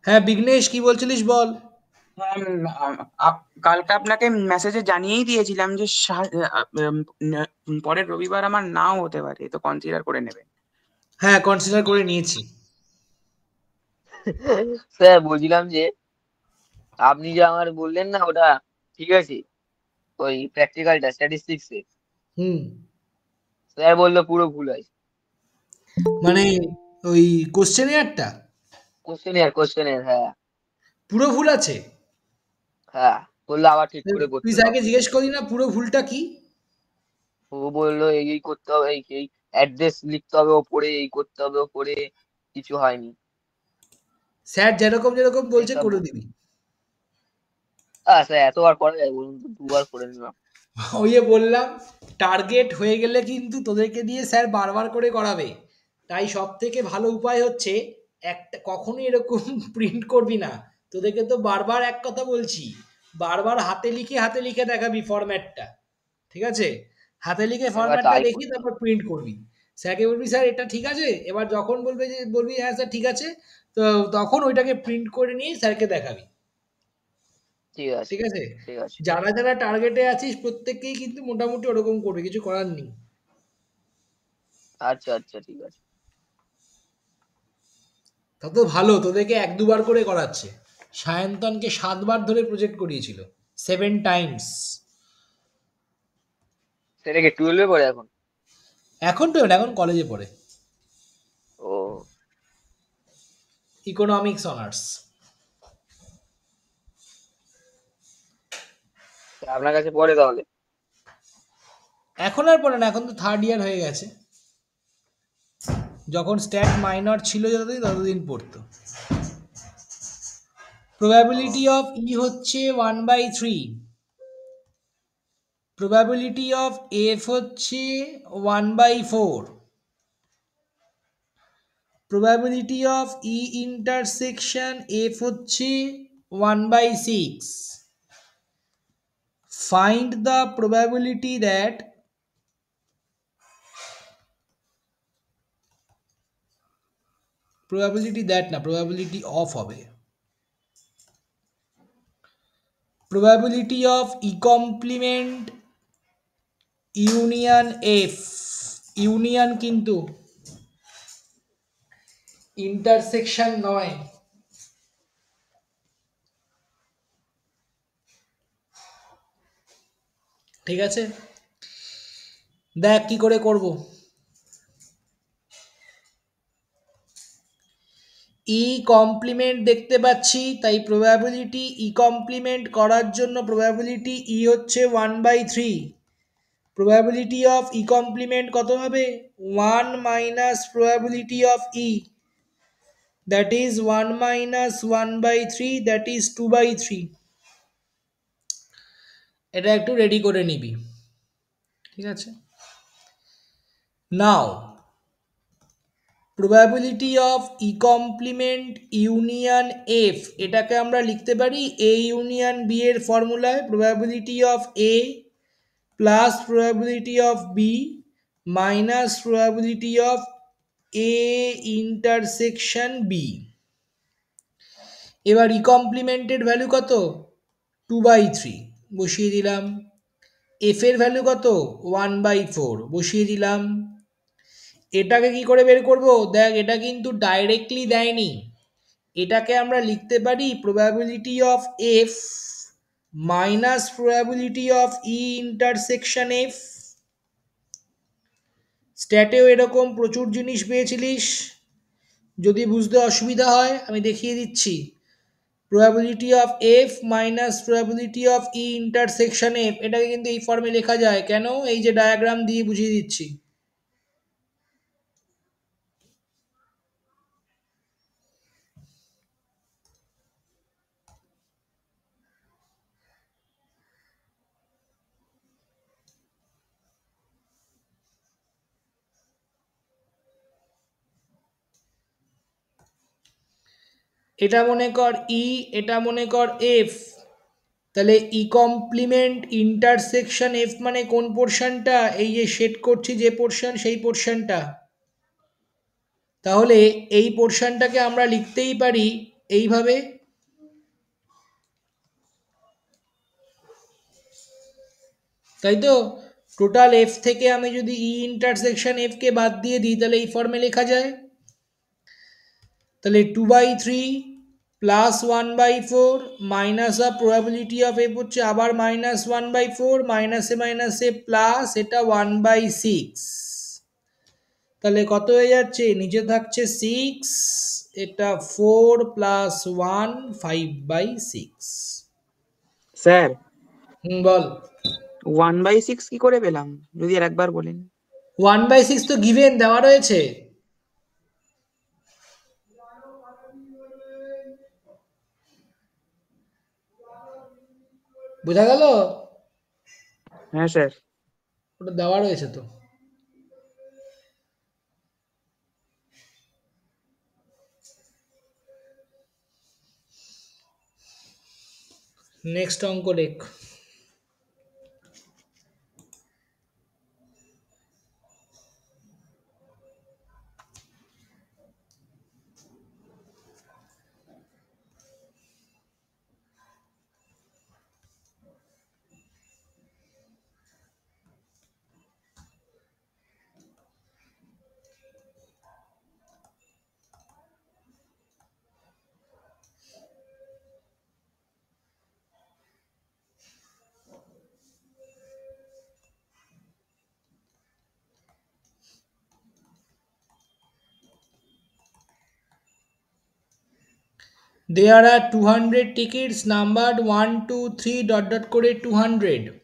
হ্যাঁ বিঘ্নেশ, কি বলছিলিস বল। হ্যাঁ কালকে আপনাকে মেসেজে জানিয়েই দিয়েছিলাম যে পরের রবিবার আমার নাও হতে পারে, তো কনসিডার করে নেবেন। হ্যাঁ, কনসিডার করে নিয়েছি। স্যার বলছিলাম যে আপনি যে আমার বললেন না ওটা, ঠিক আছে, ওই প্র্যাকটিক্যালটা স্ট্যাটিস্টিক্স এ, হুম। স্যার বললো পুরো ভুল আছে। মানে ওই কোশ্চেনিয়ারটা কোশ্চেনের হ্যাঁ পুরো ভুল আছে? হ্যাঁ, বললো আবার ঠিক করে তুই করতে স্যারকে হবে। জিজ্ঞেস করি না পুরো ভুলটা কি? ও বললো এই এই করতে হবে, এই এই অ্যাড্রেস লিখতে হবে ওপরে, এই করতে হবে ওপরে, কিছু হয়নি স্যার যেরকম যেরকম বলছে এসব। করে দিবি। স্যার এতবার করা যায় বলুন তো? দুবার করে নিলাম। ওই যে বললাম, টার্গেট হয়ে গেলে কিন্তু তোদেরকে দিয়ে স্যার বারবার করে করাবে। তাই সব থেকে ভালো উপায় হচ্ছে একটা কখনোই এরকম প্রিন্ট করবি না। তোদেরকে তো বারবার এক কথা বলছি, বারবার হাতে লিখে দেখাবি ফরম্যাটটা, ঠিক আছে? হাতে লিখে এবার ফরম্যাটটা তাই দেখিয়ে করতে তারপর হবে। প্রিন্ট করবি। স্যারকে বলবি স্যার এটা ঠিক আছে, এবার যখন বলবে যে বলবি হ্যাঁ স্যার ঠিক আছে, তো তখন ওইটাকে প্রিন্ট করে নিয়ে স্যারকে দেখাবি, ঠিক আছে, ঠিক আছে? ঠিক আছে। যারা যারা টার্গেটে আছিস প্রত্যেককেই কিন্তু মোটামুটি ওরকম করবে, কিছু করার নেই। আচ্ছা আচ্ছা ঠিক আছে। তা তো ভালো, তোদেরকে এক দুবার করে করাচ্ছে। সায়ন্তনকে 7 বার ধরে প্রজেক্ট করিয়েছিল, 7 টাইমস। সেটা কি 12 পড়ে এখন? এখন তো এখন কলেজে পড়ে, ও ইকোনমিক্স অনার্স। তা আপনার কাছে পড়ে তাহলে? এখন আর পড়ে না, এখন তো 3rd ইয়ার হয়ে গেছে। যখন স্ট্যাট মাইনর ছিল যতদিন ততদিন পড়তো। প্রবাবিলিটি অফ ই হচ্ছে 1/3, প্রবাবিলিটি অফ এফ হচ্ছে 1/4, probability of E intersection F হচ্ছে 1/6. Find the probability that probability of হবে, probability of E complement union F, union কিন্তু ইন্টারসেকশন নয়। ঠিক আছে, দেখ কি করে করব। ই কমপ্লিমেন্ট দেখতে পাচ্ছি, তাই প্রবাবিলিটি ই কমপ্লিমেন্ট করার জন্য প্রবাবিলিটি ই হচ্ছে 1/3। প্রবাবিলিটি অফ ই কমপ্লিমেন্ট কত হবে? 1 minus probability of E, that is 1 minus 1/3, that is 2/3। এটা একটু রেডি করে নিবি, ঠিক আছে? Now probability of E complement union F, এটাকে আমরা লিখতে পারি এ ইউনিয়ন বি এর ফর্মুলায়, probability of A plus probability of B minus probability of A intersection B. এবার ই কমপ্লিমেন্টের ভ্যালু কত? 2/3 বসিয়ে দিলাম। এফ এর ভ্যালু কত? 1/4 বসিয়ে দিলাম। এটাকে কি করে বের করব? দেখ এটা কিন্তু ডাইরেক্টলি দেয়নি, এটাকে আমরা লিখতে পারি probability of F minus probability of E intersection F. স্ট্যাটেও এরকম প্রচুর জিনিস পেয়েছিলিস, যদি বুঝতে অসুবিধা হয় আমি দেখিয়ে দিচ্ছি। Probability of F minus probability of E intersection F, এটাকে কিন্তু এই ফর্মে লেখা যায়। কেন? এই যে ডায়াগ্রাম দিয়ে বুঝিয়ে দিচ্ছি। এটা মনে কর ই, এটা মনে কর এফ, তাহলে ই কমপ্লিমেন্ট ইন্টারসেকশন এফ মানে কোন পোর্শনটা? এই যে সেট করছি যে পোর্শন, সেই পোর্শনটা। তাহলে এই পোর্শনটাকে আমরা লিখতেই পারি এইভাবে, তাই তো? টোটাল এফ থেকে আমি যদি ই ইন্টারসেকশন এফ কে বাদ দিয়ে দিই তাহলে এই ফর্মে লেখা যায়। তাহলে 2/3 plus 1/4 minus a probability of F হচ্ছে আবার মাইনাস 1/4 মাইনাসে প্লাস এটা 1/6। তাহলে কত হয়ে যাচ্ছে? নিচে থাকছে 6, এটা 4 প্লাস 1 5/6। স্যার বল। 1/6 কি করে পেলাম যদি আর একবার বলেন? 1/6 তো গিভেন দেওয়া রয়েছে। বোঝা গেল? হ্যাঁ স্যার। ওটা দেওয়া রয়েছে তো। নেক্সট অঙ্ক লেখ। There are 200 tickets numbered 1 2 3 করে 200।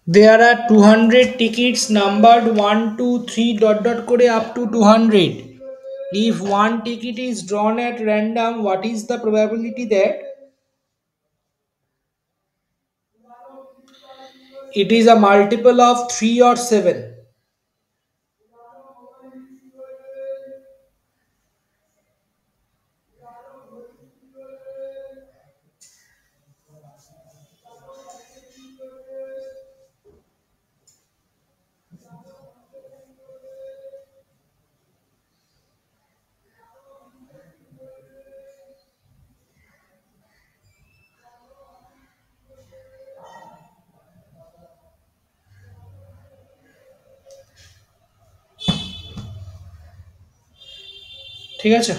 There are 200 tickets numbered 1 2 3 করে up to 200. If one ticket is drawn at random, what is the probability that it is a multiple of 3 or 7? ঠিক আছে,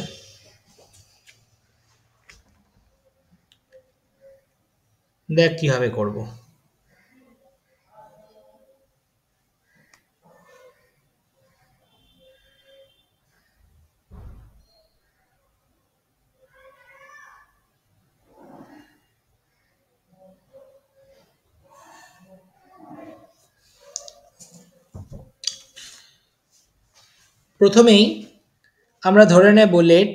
দেখ কিভাবে করব। প্রথমেই আমরা ধরে নেব লেট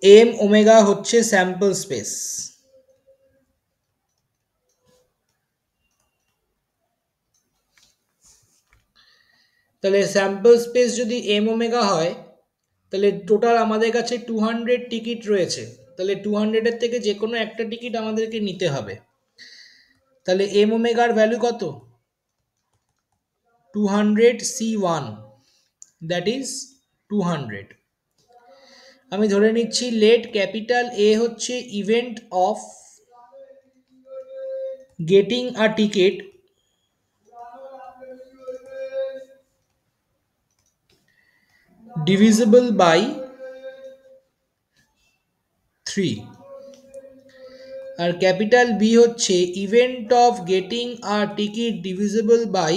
এম ওমেগা হচ্ছে স্যাম্পল স্পেস। তাহলে স্যাম্পল স্পেস যদি এম ওমেগা হয় তাহলে টোটাল আমাদের কাছে 200 টিকিট রয়েছে। তাহলে 200-এর থেকে যে কোনো একটা টিকিট আমাদেরকে নিতে হবে। তাহলে এম ওমেগার ভ্যালু কত? 200 C1, দ্যাট ইজ 200। আমি ধরে নিচ্ছি লেট ক্যাপিটাল এ হচ্ছে event of getting a ticket divisible by 3 আর ক্যাপিটাল বি হচ্ছে event of getting a ticket divisible by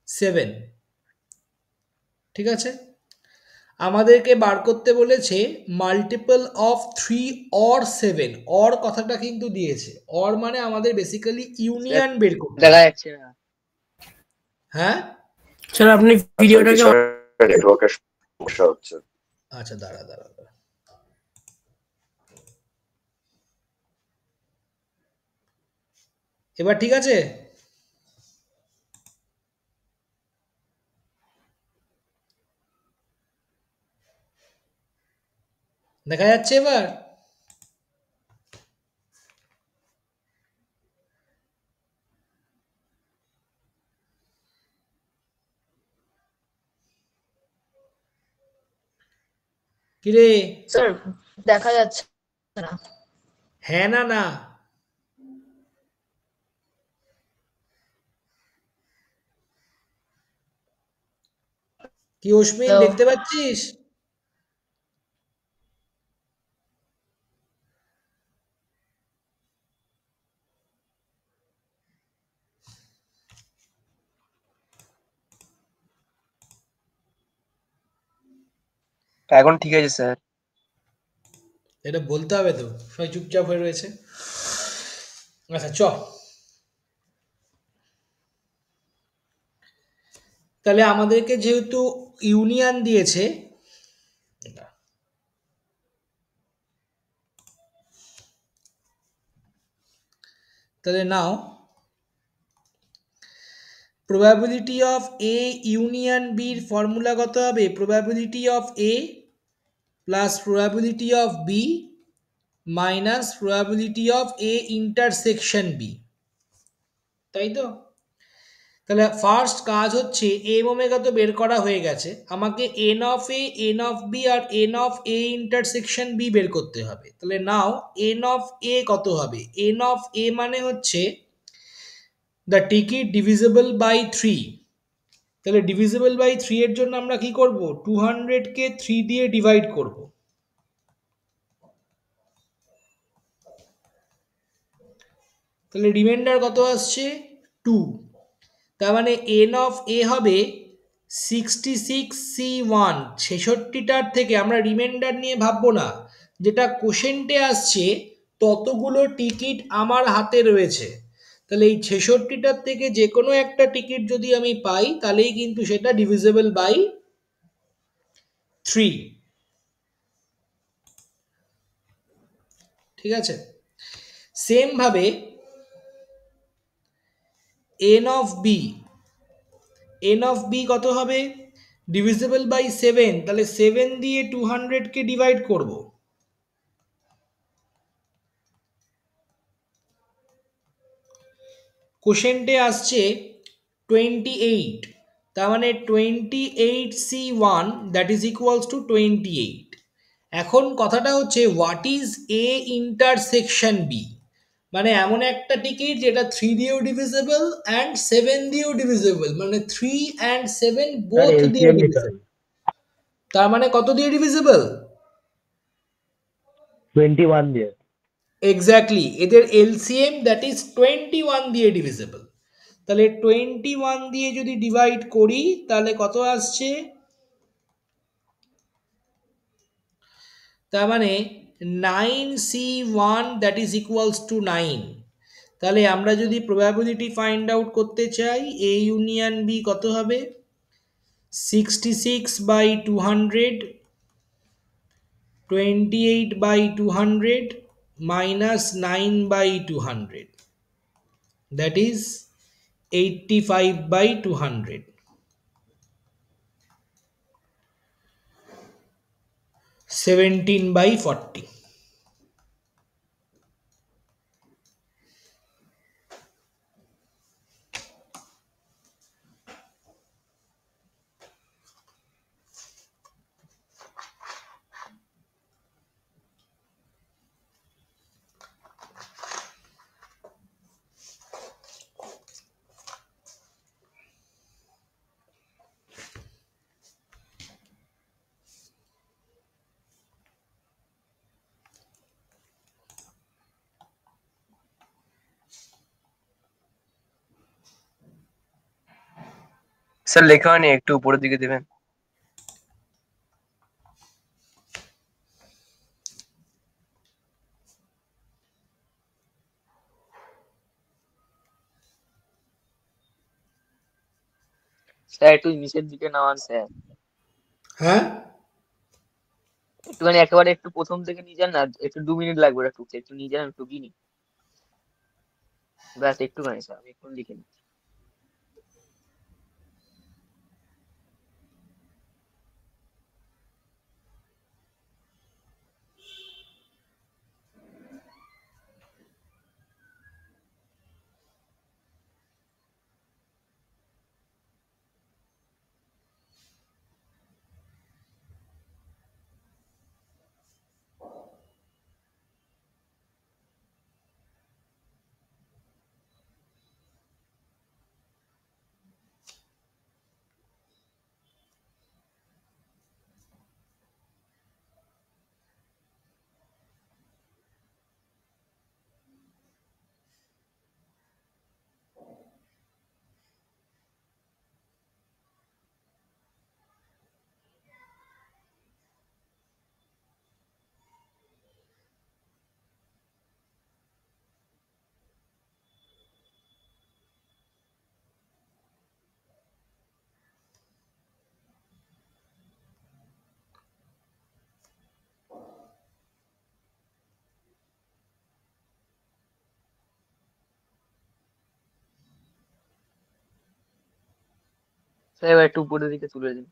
7। ঠিক আছে, আমাদেরকে বার করতে বলেছে মাল্টিপল অফ 3 অর 7। অর কথাটা কিন্তু দিয়েছে, অর মানে আমাদের বেসিক্যালি ইউনিয়ন বের করতে দেখা হবে। যাচ্ছে না। হ্যাঁ স্যার আপনি ভিডিওটাকে নেটওয়ার্কের সমস্যা হচ্ছে। আচ্ছা দাঁড়া দাঁড়া দাঁড়া। এবার ঠিক আছে? দেখা যাচ্ছে এবার? কিরে? স্যার দেখা যাচ্ছে না। হ্যাঁ না না? কি অশ্বিন হ্যালো। দেখতে পাচ্ছিস? এখন ঠিক আছে স্যার। এটা বলতে হবে তো, সবাই চুপচাপ হয়ে রয়েছে। আচ্ছা চ, তাহলে আমাদেরকে যেহেতু ইউনিয়ন দিয়েছে, তাহলে now probability of A union বির ফর্মুলা কত হবে? Probability of A plus probability of B minus probability of A intersection B, তাই তো? তাহলে ফার্স্ট কাজ হচ্ছে এম ওমেগা তো বের করা হয়ে গেছে, আমাকে n of A, n of B আর n of A intersection B বের করতে হবে। তাহলে নাও এন অফ এ কত হবে? এন অফ এ মানে হচ্ছে দ্য টিকিট ডিভিজিবল বাই 3। তাহলে ডিভিজিবল বাই 3 এর জন্য আমরা কি করব? 200কে 3 দিয়ে ডিভাইড করব। তাহলে রিমাইন্ডার কত আসছে? 2। তার মানে এন অফ এ হবে 66C1। 66টার থেকে আমরা রিমাইন্ডার নিয়ে ভাববো না, যেটা কোশেন্টে আসছে ততগুলো টিকিট আমার হাতে রয়েছে। তাহলে এই 66টার থেকে যে কোনো একটা টিকিট যদি আমি পাই তাহলেই কিন্তু সেটা ডিভিজিবল বাই 3। ঠিক আছে? সেম ভাবে n of B, n of B কত হবে? Divisible by 7। তাহলে 7 দিয়ে 200কে ডিভাইড করব। কোশেন্টে আসছে 28, তার মানে 28C1 that is equals to 28। এখন কথাটা হচ্ছে what is A intersection B, মানে এমন একটা টিকিট যেটা 3 দিয়েও ডিভিজিবল অ্যান্ড 7 দিয়েও ডিভিজিবল, মানে 3 অ্যান্ড 7 বোথ দিয়ে ডিভিজিবল। তার মানে কত দিয়ে ডিভিজিবল? 21 দিয়ে। এক্স্যাক্টলি, এদের এলসিএম দ্যাট ইজ 21 দিয়ে ডিভিজিবল। তাহলে 21 দিয়ে যদি ডিভাইড করি তাহলে কত আসছে? তার মানে 9C1 that is equals to 9। তাহলে আমরা যদি প্রবাবিলিটি ফাইন্ড আউট করতে চাই এ ইউনিয়ন বি কত হবে? 66/200, 28/200 minus 9/200, that is 85/200, 17/40। স্যার লেখা হয়নি, একটু উপরের দিকে দেবেন। স্যার একটু নিচের দিকে নামান স্যার, হ্যাঁ একটুখানি একেবারে একটু প্রথম থেকে নিয়ে যান না, একটু 2 মিনিট লাগবে ওটা টুকতে, একটু নিয়ে যান, একটু গিনি, ব্যাস একটুখানি স্যার, আমি এখন লিখে নিচ্ছি। স্যার এবার একটু উপরের দিকে তুলে দিন।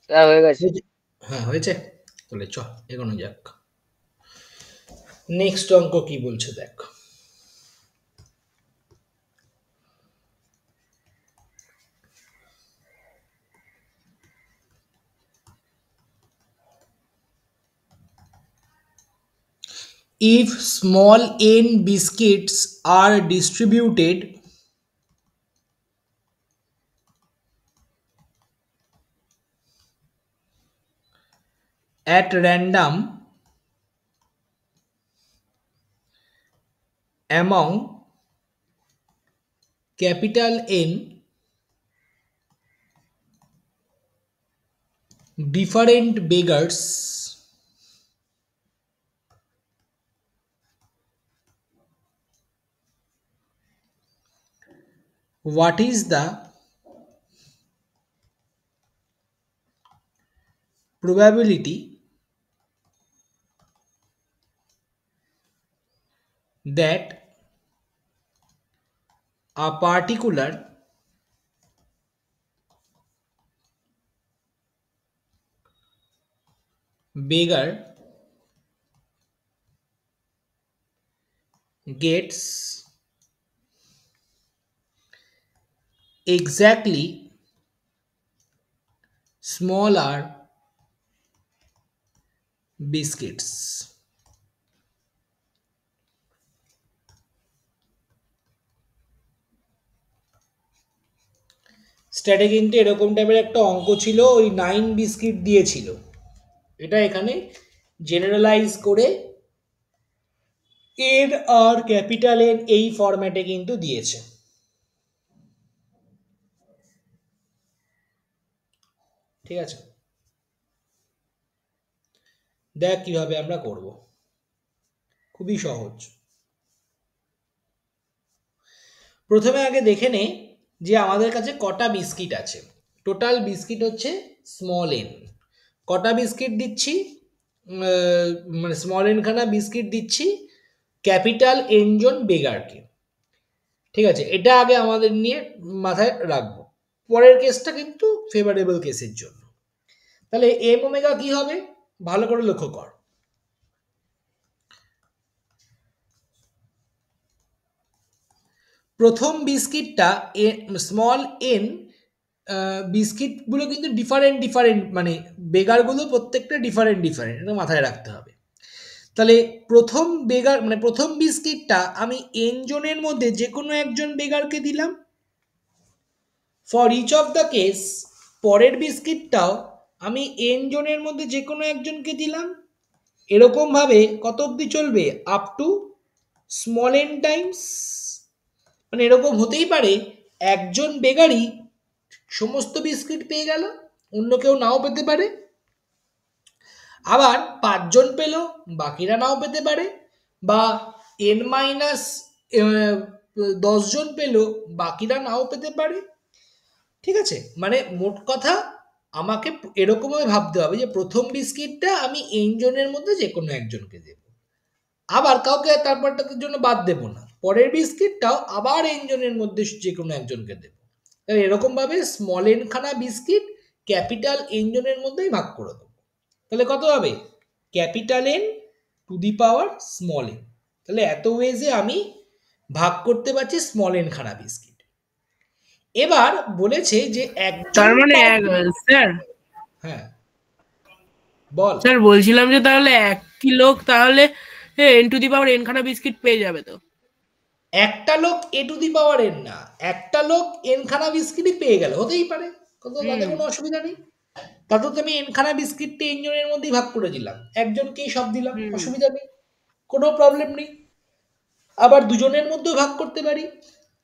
স্যার হয়ে গেছে। হ্যাঁ হয়েছে, তাহলে চ এগোনো যাক। নেক্সট অঙ্ক কি বলছে দেখ। If small n biscuits are distributed at random among capital N different beggars, what is the probability that a particular beggar gets exactly smaller biscuits? স্ট্যাটে কিন্তু এরকম টাইপের একটা অঙ্ক ছিল, ওই 9 বিস্কিট দিয়েছিল, এটা এখানে জেনারেলাইজ করে এন আর ক্যাপিটাল এন এই ফরম্যাটে কিন্তু দিয়েছে। ঠিক আছে, দেখ কিভাবে আমরা করব, খুবই সহজ। প্রথমে আগে দেখে নে যে আমাদের কাছে কটা বিস্কিট আছে। টোটাল বিস্কিট হচ্ছে স্মল এন, কটা বিস্কিট দিচ্ছি, মানে স্মল এন খানা বিস্কিট দিচ্ছি ক্যাপিটাল এন জন বেগারকে। ঠিক আছে, এটা আগে আমাদের নিয়ে মাথায় রাখবো, পরের কেসটা কিন্তু ফেভারেবল কেসের জন্য। তাহলে এম ওমেগা কি হবে ভালো করে লক্ষ্য কর। প্রথম বিস্কিটটা স্মল এন বিস্কিটগুলো কিন্তু ডিফারেন্ট মানে বেগারগুলো প্রত্যেকটা ডিফারেন্ট এটা মাথায় রাখতে হবে। তাহলে প্রথম বেগার মানে প্রথম বিস্কিটটা আমি এন জনের মধ্যে যে কোনো একজন বেগারকে দিলাম। For each of the case পরের বিস্কিটটাও আমি এন জনের মধ্যে যে কোনো একজনকে দিলাম। এরকমভাবে কত অবধি চলবে? Up to small N Times. মানে এরকম হতেই পারে একজন বেগারই সমস্ত বিস্কিট পেয়ে গেল, অন্য কেউ নাও পেতে পারে। আবার 5 জন পেল, বাকিরা নাও পেতে পারে। বা n মাইনাস 10 জন পেল, বাকিরা নাও পেতে পারে। ঠিক আছে, মানে মোট কথা আমাকে এরকমভাবে ভাবতে হবে যে প্রথম বিস্কিটটা আমি n জনের মধ্যে যে কোনো একজনকে দেব, আবার কাউকে তারপরটার জন্য বাদ দেব না। পরের বিস্কিটটাও আবার n জনের মধ্যে যে কোনো একজনকে দেব। এরকম ভাবে স্মল এন খানা বিস্কিট ক্যাপিটাল এন জনের মধ্যেই ভাগ করে দেবো। তাহলে কত হবে? Capital N two the power small N. তাহলে এত ওয়েজে আমি ভাগ করতে পারছি স্মল এন খানা বিস্কিট। এবার বলেছে যে তার মানে স্যার, হ্যাঁ বল স্যার বলছিলাম যে তাহলে একই লোক তাহলে N two the power N খানা বিস্কিট পেয়ে যাবে তো? একটা লোক এ টু দি পাওয়ার এন না, একটা লোক এন খানা বিস্কিটই পেয়ে গেল, হতেই পারে, তাতে কোনো অসুবিধা নেই। তাতে তো আমি এন খানা বিস্কিটটা এন জনের মধ্যেই ভাগ করে দিলাম, একজনকেই সব দিলাম, অসুবিধা নেই, কোনো প্রবলেম নেই। আবার দুজনের মধ্যেও ভাগ করতে পারি,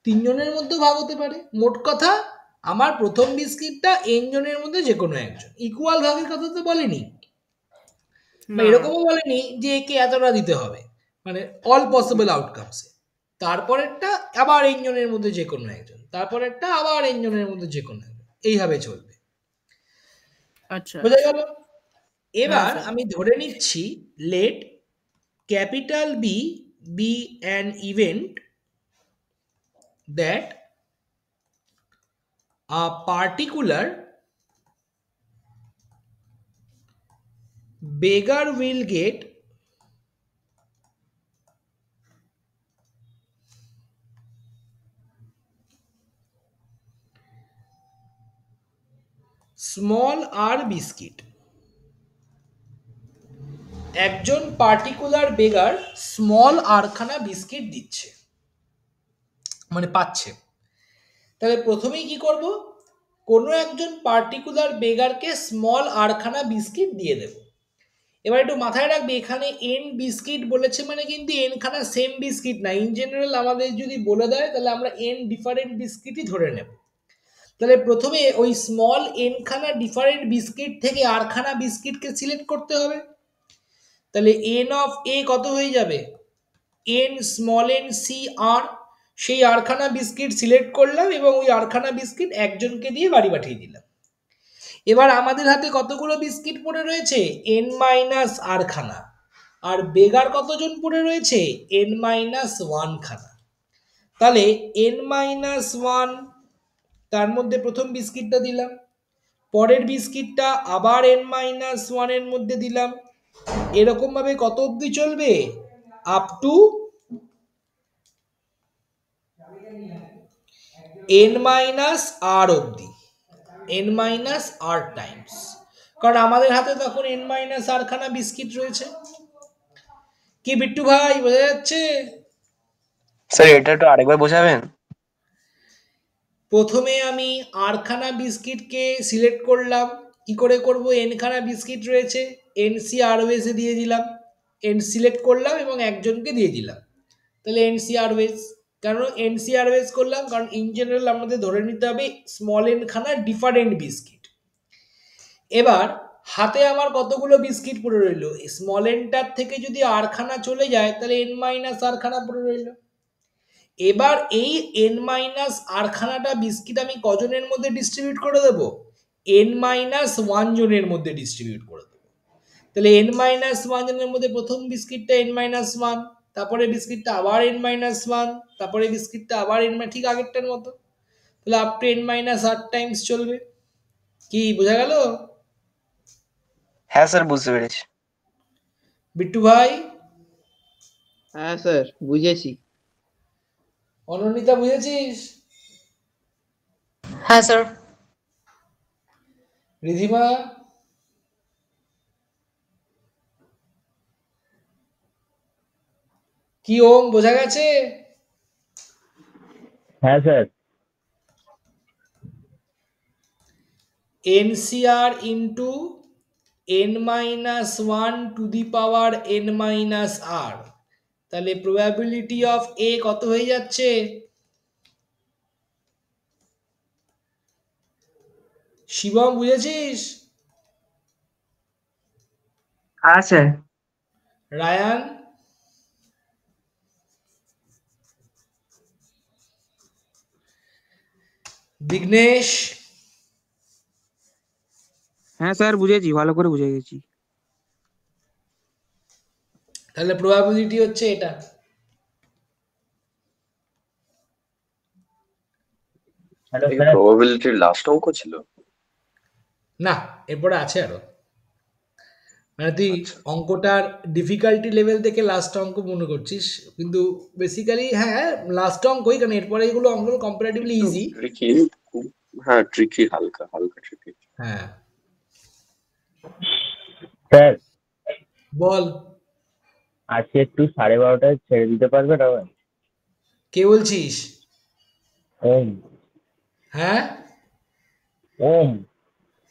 3 জনের মধ্যেও ভাগ হতে পারে। মোট কথা আমার প্রথম বিস্কিটটা এন জনের মধ্যে যে কোনো একজন। ইকুয়াল ভাগের কথা তো বলেনি, বা এরকমও বলেনি যে একে এতটা দিতে হবে, মানে অল পসিবল আউটকামসে। তারপরেরটা আবার এন জনের মধ্যে যে কোনো একজন, তারপরেরটা আবার এন জনের মধ্যে যে কোনো একজন, এইভাবে চলবে। আচ্ছা, বোঝা গেল? এবার আমি ধরে নিচ্ছি let capital B be an event that a particular beggar will get small r biscuit। একজন পার্টিকুলার বেগার স্মল আরখানা বিস্কিট দিচ্ছে, মানে পাচ্ছে। তাহলে প্রথমেই কি করব? কোনো একজন পার্টিকুলার বেগারকে স্মল আরখানা বিস্কিট দিয়ে দেব। এবার একটু মাথায় রাখবে, এখানে এন বিস্কিট বলেছে মানে কিন্তু এন খানা সেম বিস্কিট না। ইন জেনারেল আমাদের যদি বলে দেয় তাহলে আমরা এন ডিফারেন্ট বিস্কিটই ধরে নেব। তাহলে প্রথমে ওই স্মল এন খানা ডিফারেন্ট বিস্কিট থেকে আরখানা বিস্কিটকে সিলেক্ট করতে হবে। তাহলে এন অফ এ কত হয়ে যাবে? এন স্মল এন সি আর। সেই আরখানা বিস্কিট সিলেক্ট করলাম এবং ওই আরখানা বিস্কিট একজনকে দিয়ে বাড়ি পাঠিয়ে দিলাম। এবার আমাদের হাতে কতগুলো বিস্কিট পড়ে রয়েছে? N minus আরখানা। আর বেগার কতজন পড়ে রয়েছে? এন মাইনাস ওয়ান খানা। তাহলে এন মাইনাস ওয়ান, তার মধ্যে প্রথম বিস্কিটটা দিলাম, পরের বিস্কিটটা আবার এন মাইনাস ওয়ানের মধ্যে দিলাম। এরকম ভাবে কত অবধি চলবে? আপ টু এন মাইনাস আর অবধি, এন মাইনাস আর টাইমস, কারণ আমাদের হাতে তখন এন মাইনাস আর খানা বিস্কিট রয়েছে। কি বিট্টু ভাই বোঝা যাচ্ছে? স্যার এটা একটু আরেকবার বোঝাবেন? প্রথমে আমি আরখানা বিস্কিটকে সিলেক্ট করলাম। কি করে করব? এন খানা বিস্কিট রয়েছে, এনসি আরওয়েজে দিয়ে দিলাম, এন সিলেক্ট করলাম এবং একজনকে দিয়ে দিলাম। তাহলে এনসি আরওয়েজ, কারণ এনসি আরওয়েজ করলাম কারণ ইন জেনারেল আমাদের ধরে নিতে হবে স্মল এন খানা ডিফারেন্ট বিস্কিট। এবার হাতে আমার কতগুলো বিস্কিট পড়ে রইল? স্মল এনটার থেকে যদি আরখানা চলে যায় তাহলে এন মাইনাস আরখানা পড়ে রইল। এবার এই এন মাইনাস আরখানাটা বিস্কিট আমি কজনের মধ্যে ডিস্ট্রিবিউট করে দেবো? এন মাইনাস ওয়ান জনের মধ্যে ডিস্ট্রিবিউট করে দেবো। তাহলে এন মাইনাস ওয়ান জনের মধ্যে প্রথম বিস্কিটটা এন মাইনাস ওয়ান, তারপরে বিস্কিটটা আবার এন মাইনাস ওয়ান, তারপরে বিস্কিটটা আবার এন, ঠিক আগেরটার মতো। তাহলে up to n minus r times চলবে। কি বোঝা গেল? হ্যাঁ স্যার, বুঝতে পেরেছি। বিট্টু ভাই? হ্যাঁ স্যার বুঝেছি। অনন্যিতা বুঝেছিস? হ্যাঁ স্যার। রিধিমা? কি ওম বোঝা গেছে? হ্যাঁ sir. NCR into n-1 two the power n-r, তাহলে প্রবাবিলিটি অফ এ কত হয়ে যাচ্ছে? শিবম বুঝেছিস? হ্যাঁ স্যার। রায়ান? বিঘ্নেশ? হ্যাঁ স্যার বুঝেছি, ভালো করে বুঝে গেছি। তাহলে প্রবাবিলিটি হচ্ছে এটা। হ্যালো এই স্যার। প্রবাবিলিটির লাস্ট অঙ্ক ছিল? না, এরপরে আছে আরো। মানে তুই আচ্ছা, অঙ্কটার ডিফিকাল্টি লেভেল থেকে লাস্ট অঙ্ক মনে করছিস, কিন্তু বেসিক্যালি হ্যাঁ লাস্ট অঙ্কই, কারণ এরপরে এগুলো অঙ্কগুলো কম্পারেটিভলি একটু ইজি। ট্রিকি, খুব, হ্যাঁ ট্রিকি, হালকা হালকা ট্রিকি। হ্যাঁ স্যার বল। আজকে একটু 12:30টায় ছেড়ে দিতে পারবেন আবার? কে বলছিস? ওম। হ্যাঁ ওম।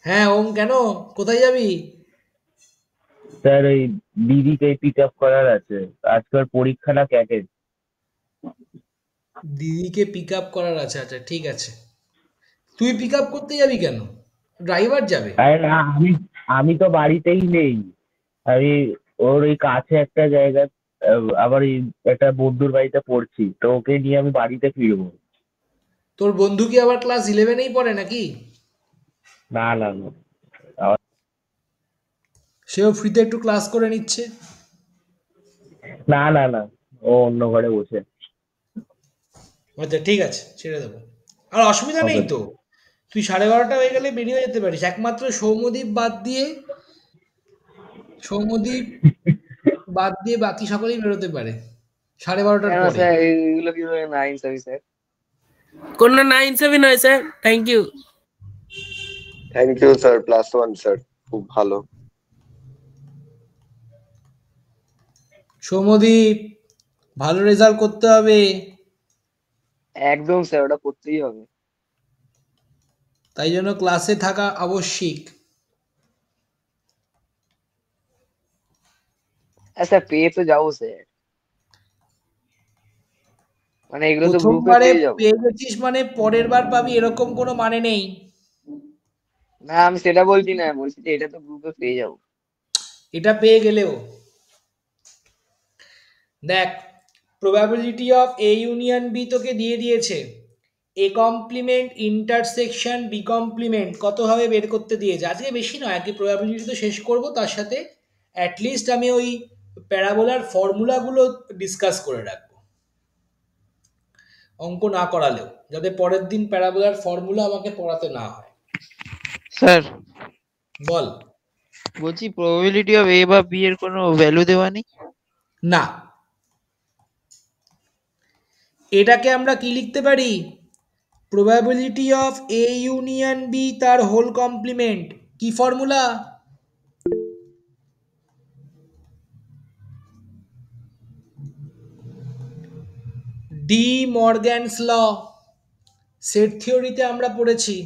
হ্যাঁ ওম, কেন? কোথায় যাবি? স্যার ওই দিদিকে পিক আপ করার আছে, আজকের পরীক্ষা না ক্যাটের। দিদিকে পিক আপ করার আছে, আচ্ছা ঠিক আছে। তুই পিক আপ করতে যাবি কেন? ড্রাইভার যাবে। আরে না, আমি তো বাড়িতেই নেই। আমি ওর ওই কাছে একটা জায়গা, আবার এই একটা বন্ধুর বাড়িতে পড়ছি, তো ওকে নিয়ে আমি বাড়িতে ফিরবো। তোর বন্ধু কি আবার ক্লাস 11-এই পড়ে নাকি? না না না। সেও ফ্রিতে একটু ক্লাস করে নিচ্ছে। না না না, ও অন্য ঘরে বসে। আচ্ছা ঠিক আছে, ছেড়ে দেবো। আর অসুবিধা নেই ওকে। তো, তুই 12:30 হয়ে গেলে বেরিয়ে যেতে পারিস, একমাত্র সৌম্যদীপ বাদ দিয়ে। সৌম্যদীপ বাদ দিয়ে বাকি সকলেই বেরোতে পারে 12:30টার কেন পরে। স্যার এইগুলো কিভাবে না ইনসাফি স্যার? কোনো 9/7 নয় sir, thank you. Thank you sir, +1 sir, খুব ভালো। সৌম্যদীপ, ভালো রেজাল্ট করতে হবে। একদম স্যার, ওটা করতেই হবে। তাই জন্য ক্লাসে থাকা আবশ্যিক। স্যার পেয়ে তো যাবো স্যার, মানে এগুলো তো গ্রুপে প্রথমবারে পেয়ে যাবো। পেয়ে গেছিস মানে পরের বার পাবি এরকম কোনো মানে নেই। না আমি সেটা বলছি না, বলছি যে এটা তো গ্রুপে পেয়ে যাবো। এটা পেয়ে গেলেও দেখ, probability of A union B তোকে দিয়ে দিয়েছে, A complement intersection B complement কতভাবে বের করতে দিয়েছে। আজকে বেশি নয়, আজকে প্রবাবিলিটি তো শেষ করব, তার সাথে অ্যাটলিস্ট আমি ওই প্যারাবোলার ফর্মুলাগুলো ডিসকাস করে রাখবো, অঙ্ক না করালেও, যাতে পরের দিন প্যারাবোলার ফর্মুলা আমাকে পড়াতে না হয়। স্যার বল। বলছি প্রবাবিলিটি অফ এ বা বি এর কোনো ভ্যালু দেওয়া নেই? না, এটাকে আমরা কি লিখতে পারি? Probability of A union B তার হোল কমপ্লিমেন্ট। কি formula? De Morgan's law, set থিওরিতে আমরা পড়েছি।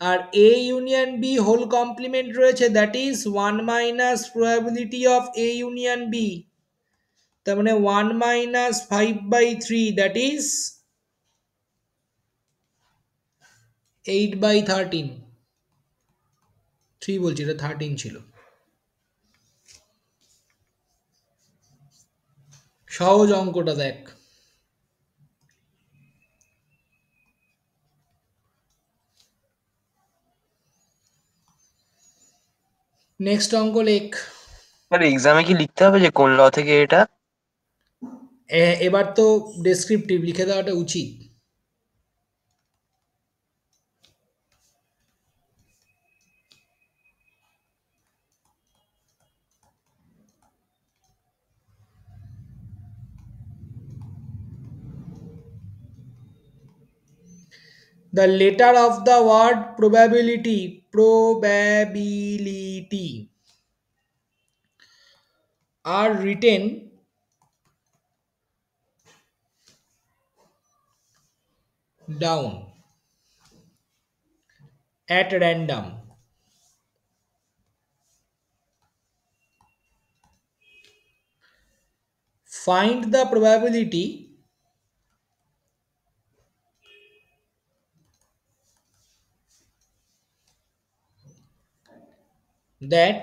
আর A union B whole complement রয়েছে, that is 1 minus probability of A union B, তার মানে 1 মাইনাস 5/3, দ্যাট ইজ 8/13। 3 বলছি, এটা 13 ছিল। সহজ অঙ্কটা দেখ। নেক্সট অঙ্ক লেখ। মানে এক্সামে কি লিখতে হবে যে কোন ল থেকে এটা? এবার তো ডেসক্রিপটিভ লিখে দেওয়াটা উচিত। the letter of the word probability are written down at random. Find the probability that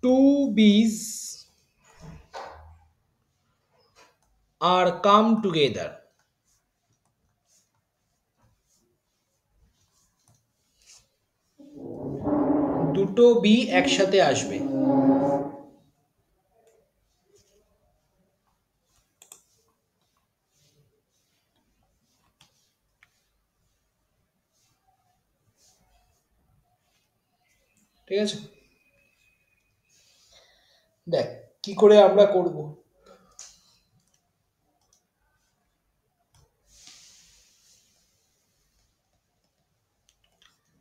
two bees are come together. দুটো বি একসাথে আসবে। ঠিক আছে, দেখ কি করে আমরা করব।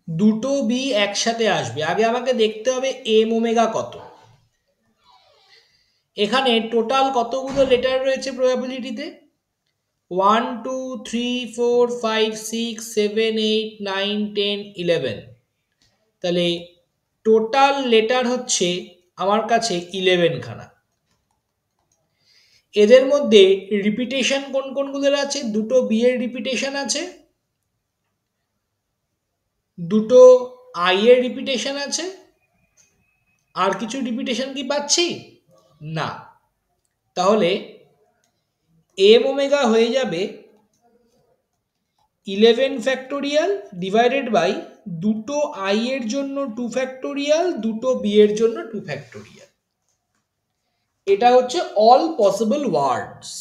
দুটো বি একসাথে আসবে, আগে আমাকে দেখতে হবে এম ওমেগা কত। এখানে টোটাল কতগুলো লেটার রয়েছে প্রবাবিলিটিতে? 1 2 3 4 5 6 7 8 9 10 11। তাহলে টোটাল লেটার হচ্ছে আমার কাছে 11 খানা। এদের মধ্যে রিপিটেশন কোন কোনগুলোর আছে? দুটো বি এর রিপিটেশন আছে, দুটো আই এর রিপিটেশন আছে, আর কিছু রিপিটেশন কি পাচ্ছি না। তাহলে এম ওমেগা হয়ে যাবে 11 ফ্যাক্টোরিয়াল ডিভাইডেড বাই দুটো আই এর জন্য 2 ফ্যাক্টোরিয়াল, দুটো বি এর জন্য 2 ফ্যাক্টোরিয়াল। এটা হচ্ছে all possible words.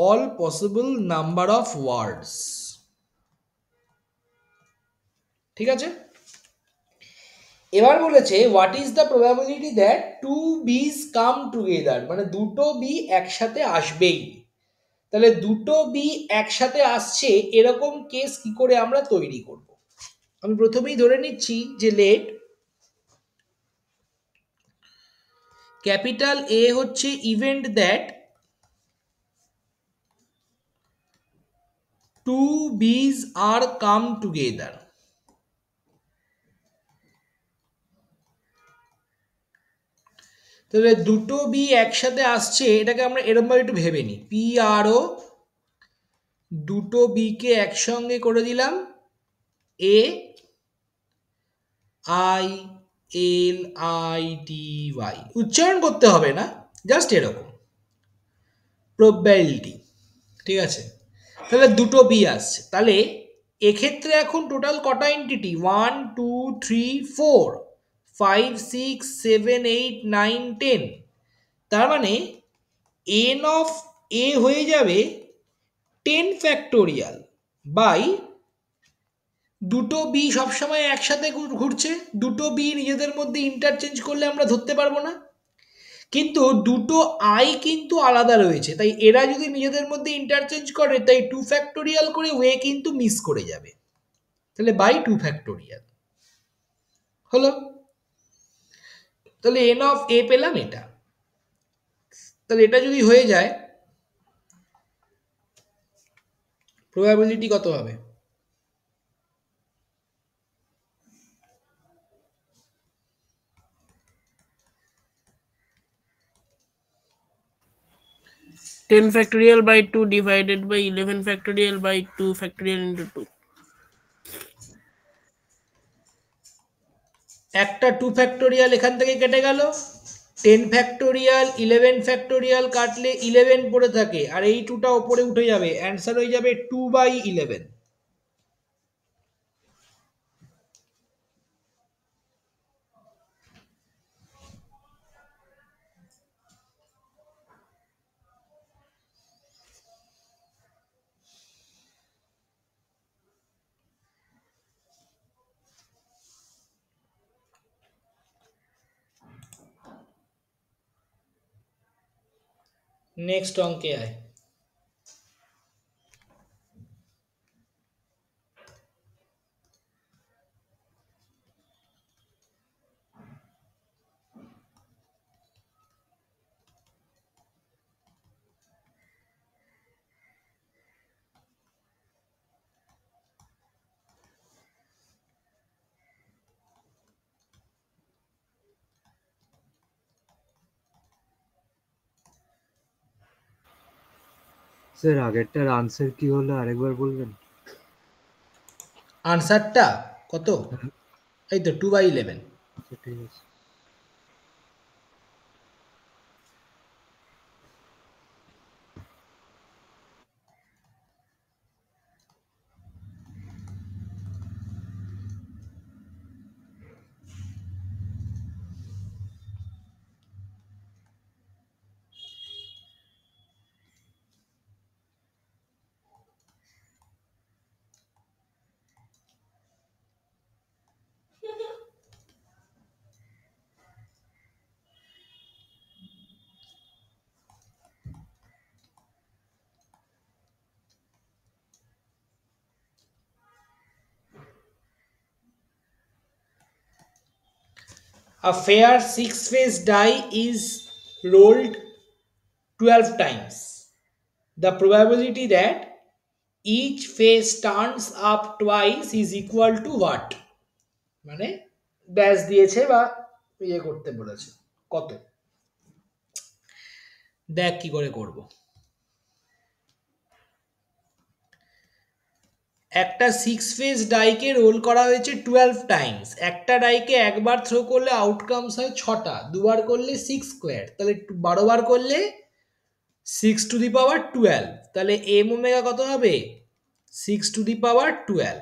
all possible number of words। ঠিক আছে, এবার বলেছে what is the probability that two B's come together, মানে দুটো বি একসাথে আসবেই। তাহলে দুটো বি একসাথে আসছে এরকম কেস কি করে আমরা তৈরি করব। আমি প্রথমেই ধরে নিচ্ছি যে লেট ক্যাপিটাল এ হচ্ছে event that two bees are come together। তাহলে দুটো বি একসাথে আসছে, এটাকে আমরা এরকম ভাবে একটু ভেবে নিই। পি আর ও, দুটো বি কে একসঙ্গে করে দিলাম A I L I T Y, উচ্চারণ করতে হবে না, জাস্ট এরকম প্রবাবিলিটি। ঠিক আছে, তাহলে দুটো বি আসছে। তাহলে এক্ষেত্রে এখন টোটাল কটা এন্টিটি? 1 2 3 4 5 6 7 8 9 10। তার মানে এন অফ এ হয়ে যাবে 10 ফ্যাক্টোরিয়াল বাই দুটো বি সবসময় একসাথে ঘুরছে, দুটো বি নিজেদের মধ্যে ইন্টারচেঞ্জ করলে আমরা ধরতে পারবো না, কিন্তু দুটো আই কিন্তু আলাদা রয়েছে, তাই এরা যদি নিজেদের মধ্যে ইন্টারচেঞ্জ করে তাই 2 ফ্যাক্টোরিয়াল করে ওয়ে কিন্তু মিস করে যাবে। তাহলে বাই 2 ফ্যাক্টোরিয়াল হলো। তাহলে এন অফ এ পেলাম এটা। তাহলে এটা যদি হয়ে যায় প্রবাবিলিটি কত হবে? Ten factorial by 2 divided by 11 factorial by 2 factorial into 2। একটা 2 ফ্যাক্টোরিয়াল এখান থেকে কেটে গেল, 10 ফ্যাক্টোরিয়াল 11 ফ্যাক্টোরিয়াল কাটলে 11 পড়ে থাকে, আর এই 2টা ওপরে উঠে যাবে, অ্যান্সার হয়ে যাবে 2/11। নেক্সট অঙ্কে আয়। স্যার আগেরটার আনসার কি হলো আরেকবার বলবেন? আনসারটা কত? এই তো 2/11। আচ্ছা ঠিক আছে। A fair 6-face die is rolled 12 times. The probability that each face turns up twice is equal to what? মানে ড্যাশ দিয়েছে বা ইয়ে করতে বলেছে, কত? দেখ কি করে করব। একটা 6-face ডাইকে রোল করা হয়েছে 12 টাইমস। একটা ডাইকে একবার থ্রো করলে আউটকামস হয় 6টা, দুবার করলে 6 স্কোয়ার, তাহলে 12 বার করলে 6^12। তাহলে এম ওমেগা কত হবে? 6^12।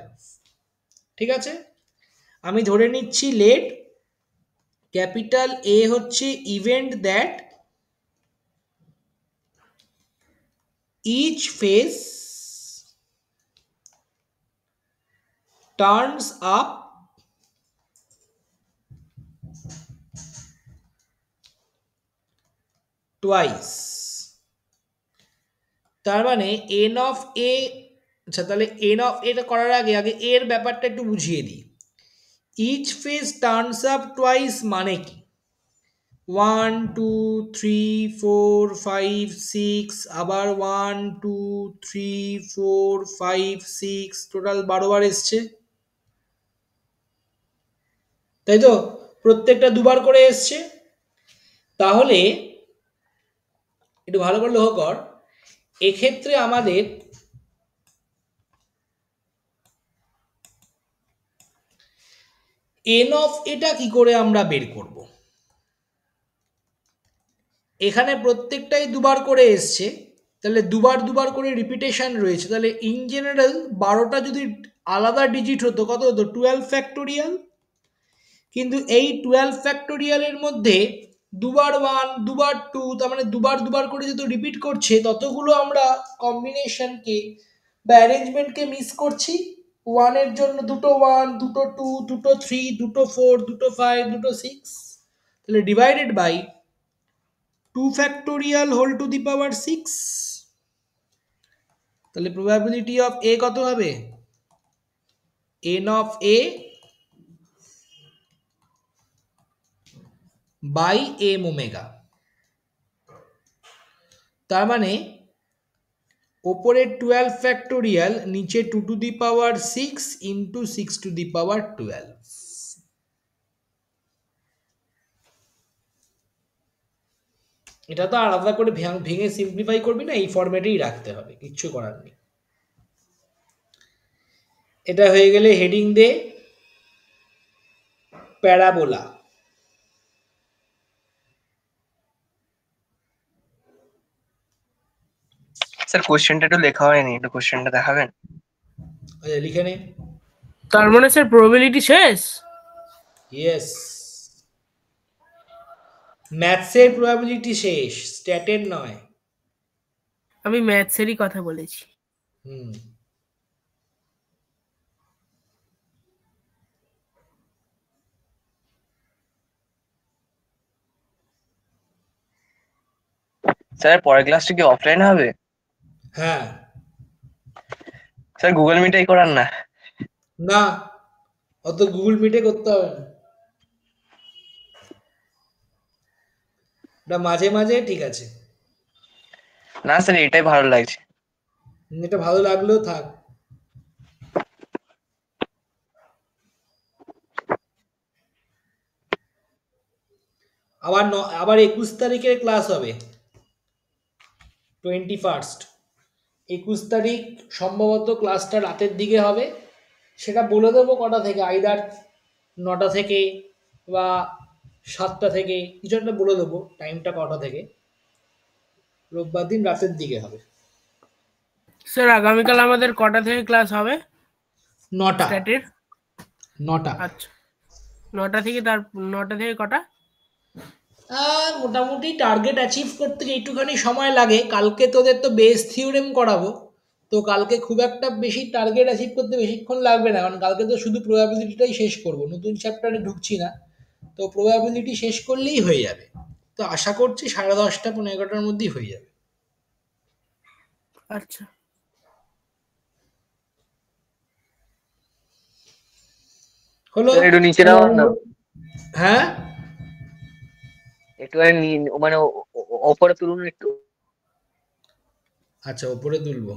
ঠিক আছে, আমি ধরে নিচ্ছি লেট ক্যাপিটাল এ হচ্ছে event that each face turns up twice. তার মানে এন অফ এ, আচ্ছা তাহলে এন অফ এটা করার আগে আগে এর ব্যাপারটা একটু বুঝিয়ে দিই। Each face turns up twice মানে কি? 1 2 3 4 5 6, আবার 1 2 3 4 5 6, টোটাল 12 বার এসছে, তাই তো? প্রত্যেকটা দুবার করে এসছে। তাহলে একটু ভালো করে লক্ষ্য কর, এক্ষেত্রে আমাদের এন অফ এটা কি করে আমরা বের করব? এখানে প্রত্যেকটাই দুবার করে এসছে, তাহলে দুবার দুবার করে রিপিটেশন রয়েছে, তাহলে ইন জেনারেল 12টা যদি আলাদা ডিজিট হতো কত হতো? 12 ফ্যাক্টোরিয়াল। কিন্তু এই 12 ফ্যাক্টোরিয়ালের মধ্যে দুবার 1 দুবার 2, তার মানে দুবার দুবার করে যত রিপিট করছে ততগুলো আমরা কম্বিনেশনকে বা অ্যারেঞ্জমেন্টকে মিস করছি। 1 এর জন্য দুটো 1, দুটো 2, দুটো 3, দুটো 4, দুটো 5, দুটো 6, তাহলে divided by 2 factorial whole to the power 6। তাহলে প্রবাবিলিটি অফ এ কত হবে? N of A by m omega. তার মানে ওপরে 12 ফ্যাক্টোরিয়াল, নিচে 2 to the power 6 into 6 to the power 12। এটা তো আলাদা করে ভেঙে সিম্পলিফাই করবি না, এই ফরম্যাটেই রাখতে হবে, কিচ্ছু করার নেই। এটা হয়ে গেলে হেডিং দে প্যারাবোলা। স্যার কোশ্চেনটা একটু লেখা হয়নি, একটু কোশ্চেনটা দেখাবেন? আচ্ছা লিখে নে। তার মানে স্যার প্রবাবিলিটি শেষ? ইয়েস, ম্যাথসের প্রবাবিলিটি শেষ, স্ট্যাটের নয়। আমি ম্যাথসেরই কথা বলেছি। হুম, স্যার পরের ক্লাসটা কি অফলাইন হবে? হ্যাঁ। স্যার গুগল মিটেই করান না। না, অত গুগল মিটে করতে হবে না, ওটা মাঝে মাঝে ঠিক আছে। না স্যার এটাই ভালো লাগছে। এটা ভালো লাগলেও থাক। আবার 21 তারিখের ক্লাস হবে, 21st 21 তারিখ সম্ভবত ক্লাসটা রাতের দিকে হবে। সেটা বলে দেবো কটা থেকে, আইদার 9টা থেকে বা 7টা থেকে, কিছু একটা বলে দেবো টাইমটা কটা থেকে। রোববার দিন রাতের দিকে হবে। স্যার আগামীকাল আমাদের কটা থেকে ক্লাস হবে? 9টা। স্ট্যাটের 9টা। আচ্ছা, 9টা থেকে 9টা থেকে কটা? মোটামুটি টার্গেট অ্যাচিভ করতে একটুখানি সময় লাগে। কালকে তোদের তো বেস থিওরেম করাবো, তো কালকে খুব একটা বেশি টার্গেট অ্যাচিভ করতে বেশিক্ষণ লাগবে না, কারণ কালকে তো শুধু প্রবাবিলিটিটাই শেষ করব, নতুন চ্যাপ্টারে ঢুকছি না। তো প্রবাবিলিটি শেষ করলেই হয়ে যাবে। তো আশা করছি 10:30 পৌনে 11টার মধ্যেই হয়ে যাবে। আচ্ছা, হলো। একটু নিচে নামান না, হ্যাঁ একটু মানে ওপরে তুলুন একটু। আচ্ছা, ওপরে তুলবো।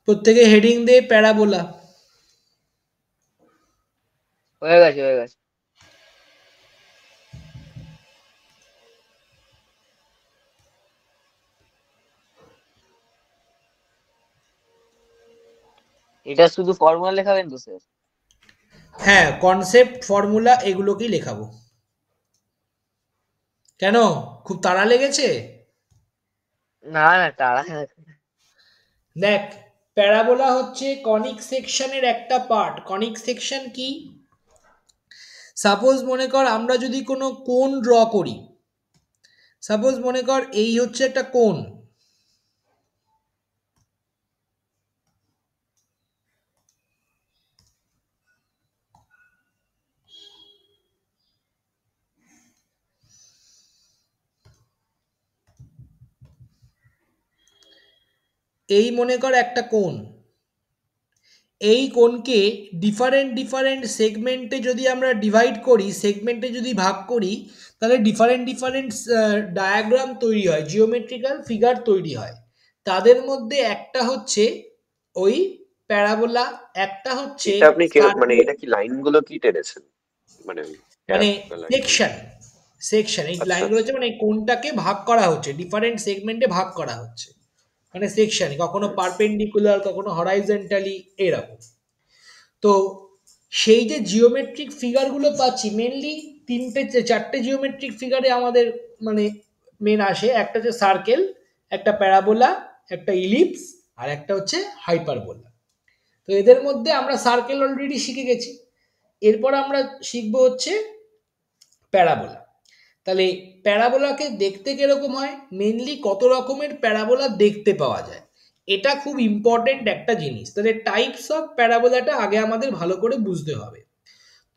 প্রত্যেকে হেডিং দে প্যারাবোলা। হয়ে গেছে হয়ে গেছে। এটা শুধু ফর্মুলা লেখাবেন তো স্যার? হ্যাঁ, কনসেপ্ট ফর্মুলা এগুলোকেই লেখাবো। কেন, খুব তাড়া লেগেছে? না না, তারা দেখ, প্যারাবোলা হচ্ছে কনিক সেকশনের একটা পার্ট। কনিক সেকশন কি? সাপোজ মনে কর আমরা যদি কোনো কোণ ড্র করি, সাপোজ মনে কর এই হচ্ছে একটা কোণ, এই মনে কর একটা কোণ। এই কোণকে ডিফারেন্ট সেগমেন্টে যদি আমরা ডিভাইড করি, সেগমেন্টে যদি ভাগ করি, তাহলে ডিফারেন্ট ডায়াগ্রাম তৈরি হয়, জিওমেট্রিক্যাল ফিগার তৈরি হয়। তাদের মধ্যে একটা হচ্ছে ওই প্যারাবোলা, একটা হচ্ছে এটা আপনি মানে এটা কি লাইনগুলো কি টেনেছেন? মানে সেকশন এই লাইনগুলো হচ্ছে মানে কোনটাকে ভাগ করা হচ্ছে, ডিফারেন্ট সেগমেন্টে ভাগ করা হচ্ছে, মানে সেকশন, কখনো পারপেন্ডিকুলার, কখনো হরাইজন্টালি, এরকম। তো সেই যে জিওমেট্রিক ফিগারগুলো পাচ্ছি, মেনলি 4টে জিওমেট্রিক ফিগারে আমাদের মানে মেন আসে। একটা হচ্ছে সার্কেল, একটা প্যারাবোলা, একটা ইলিপস, আর একটা হচ্ছে হাইপারবোলা। তো এদের মধ্যে আমরা সার্কেল অলরেডি শিখে গেছি, এরপর আমরা শিখবো হচ্ছে প্যারাবোলা। তাহলে প্যারাবোলাকে দেখতে কিরকম হয়, মেনলি কত রকমের প্যারাবোলা দেখতে পাওয়া যায়, এটা খুব ইম্পর্টেন্ট একটা জিনিস। তাহলে টাইপস অফ প্যারাবোলাটা আগে আমাদের ভালো করে বুঝতে হবে।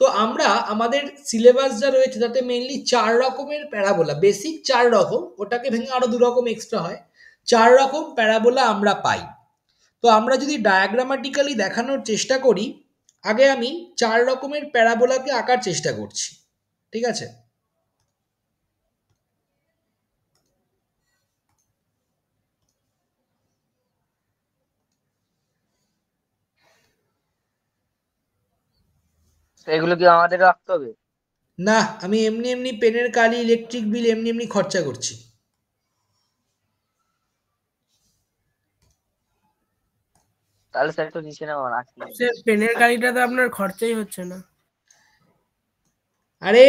তো আমরা আমাদের সিলেবাস যা রয়েছে তাতে মেনলি 4 রকমের প্যারাবোলা, বেসিক 4 রকম, ওটাকে ভেঙে আরো 2 রকম এক্সট্রা হয়, 4 রকম প্যারাবোলা আমরা পাই। তো আমরা যদি ডায়াগ্রামাটিক্যালি দেখানোর চেষ্টা করি, আগে আমি 4 রকমের প্যারাবোলাকে আঁকার চেষ্টা করছি, ঠিক আছে? এগুলো কি আমাদের রাখতে হবে? না, আমি এমনি এমনি পেনের কালি, ইলেকট্রিক বিল এমনি এমনি খরচা করছি। তাহলে স্যার একটু নিচে নামান, আসি। স্যার পেনের কালিটা তো আপনার খরচাই হচ্ছে না। আরে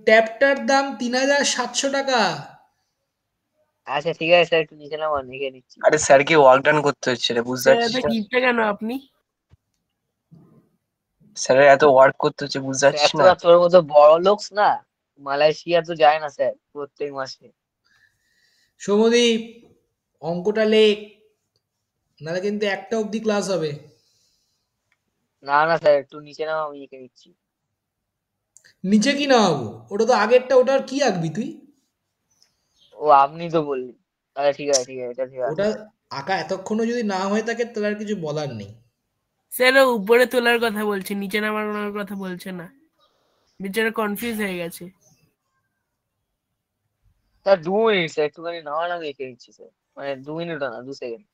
ট্যাপটার দাম 3700 টাকা। আচ্ছা ঠিক আছে স্যার, একটু নিচে নামান, লিখে নিচ্ছি। আরে স্যার কি ওয়ার্ক ডান করতে হচ্ছে রে, বুঝতে স্যার পারছিস এত না? কিপটে কেন আপনি? স্যারের এত ওয়ার্ক করতে হচ্ছে, বুঝতে পারছিস স্যার তো না? আর তোর মতো বড় লোক না, মালয়েশিয়া তো যায় না স্যার প্রত্যেক মাসে। সৌমদীপ, অঙ্কটা লেখ, নাহলে কিন্তু 1টা অবধি ক্লাস হবে। না না স্যার, একটু নিচে নাও, আমি এঁকে দিচ্ছি। নিচে কি না হবো? ওটা তো আগেরটা, ওটার কি আঁকবি তুই? ও আপনি তো বললেন। আচ্ছা ঠিক আছে, ঠিক আছে, এটা ঠিক আছে। ওটা আঁকা এতক্ষণও যদি না হয়ে থাকে তাহলে আর কিছু বলার নেই। স্যার ও উপরে তোলার কথা বলছে, নিচে নামানোর কথা বলছে না। বেচারা কনফিউজ হয়ে গেছে। স্যার 2 মিনিট স্যার, একটুখানি নামান, আমি এঁকে দিচ্ছি স্যার। মানে 2 মিনিট না, 2 সেকেন্ড।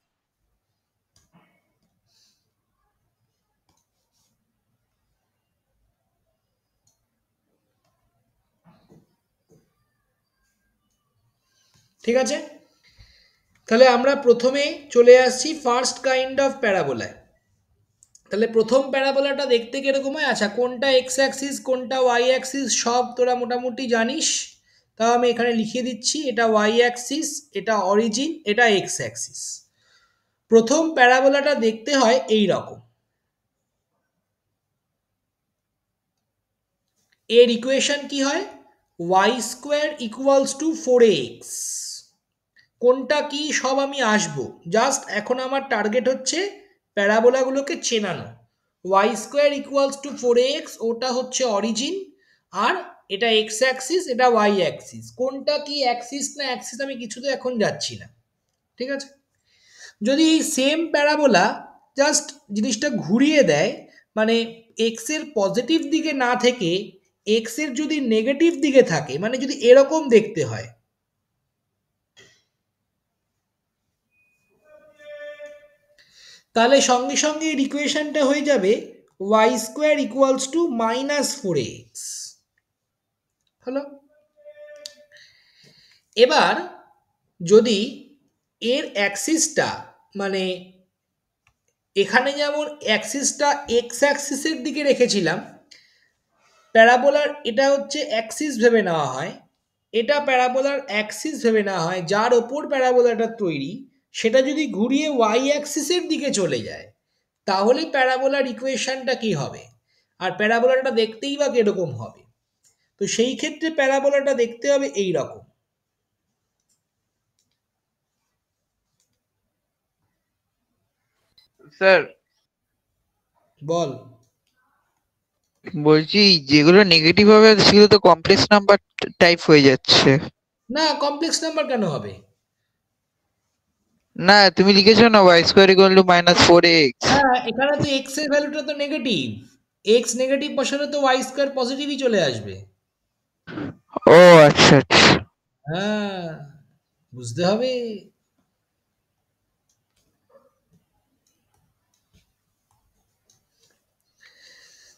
ঠিক আছে, তাহলে আমরা প্রথমে চলে আসছি ফার্স্ট কাইন্ড অফ প্যারাবোলায়। তাহলে প্রথম প্যারাবোলাটা দেখতে কিরকম হয়? আচ্ছা, কোনটা এক্স অ্যাক্সিস কোনটা ওয়াই অ্যাক্সিস সব তোরা মোটামুটি জানিস, তাও আমি এখানে লিখিয়ে দিচ্ছি। এটা ওয়াই অ্যাক্সিস, এটা অরিজিন, এটা এক্স অ্যাক্সিস। প্রথম প্যারাবোলাটা দেখতে হয় এই রকম। এর ইকুয়েশন কি হয়? Y square equals to 4ax। কোনটা কি সব আমি আসবো, জাস্ট এখন আমার টার্গেট হচ্ছে প্যারাবোলাগুলোকে চেনানো। Y square equals to 4ax, ওটা হচ্ছে অরিজিন, আর এটা এক্স অ্যাক্সিস, এটা ওয়াই অ্যাক্সিস। কোনটা কি অ্যাক্সিস না অ্যাক্সিস আমি কিছুতে এখন যাচ্ছি না, ঠিক আছে? যদি এই সেম প্যারাবোলা জাস্ট জিনিসটা ঘুরিয়ে দেয়, মানে এক্স এর পজিটিভ দিকে না থেকে এক্স এর যদি নেগেটিভ দিকে থাকে, মানে যদি এরকম দেখতে হয়, তাহলে সঙ্গে সঙ্গে এর ইকুয়েশনটা হয়ে যাবে Y square equals to -4ax। হলো? এবার যদি এর অ্যাক্সিসটা, মানে এখানে যেমন অ্যাক্সিসটা এক্স অ্যাক্সিসের দিকে রেখেছিলাম, প্যারাবোলার এটা হচ্ছে অ্যাক্সিস ভেবে নেওয়া হয়, এটা প্যারাবোলার অ্যাক্সিস ভেবে নেওয়া হয়, যার ওপর প্যারাবোলাটা তৈরি সেটা যদি ঘুরিয়ে ওয়াই অ্যাক্সিসের দিকে চলে যায়, তাহলে প্যারাবোলার ইকুয়েশনটা কি হবে, আর প্যারাবোলাটা দেখতেই বা কিরকম হবে? তো সেই ক্ষেত্রে প্যারাবোলাটা দেখতে হবে এই রকম। স্যার বল। বলছি যেগুলো নেগেটিভ হবে সেগুলো তো কমপ্লেক্স নাম্বার টাইপ হয়ে যাচ্ছে। না, কমপ্লেক্স নাম্বার কেন হবে? না তুমি লিখেছো না Y square equal to -4ax। হ্যাঁ, এখানে তো এক্স এর ভ্যালুটা তো নেগেটিভ, এক্স নেগেটিভ বসালে তো ওয়াই স্কোয়ার পজিটিভই চলে আসবে। ও আচ্ছা আচ্ছা। হ্যাঁ, বুঝতে হবে।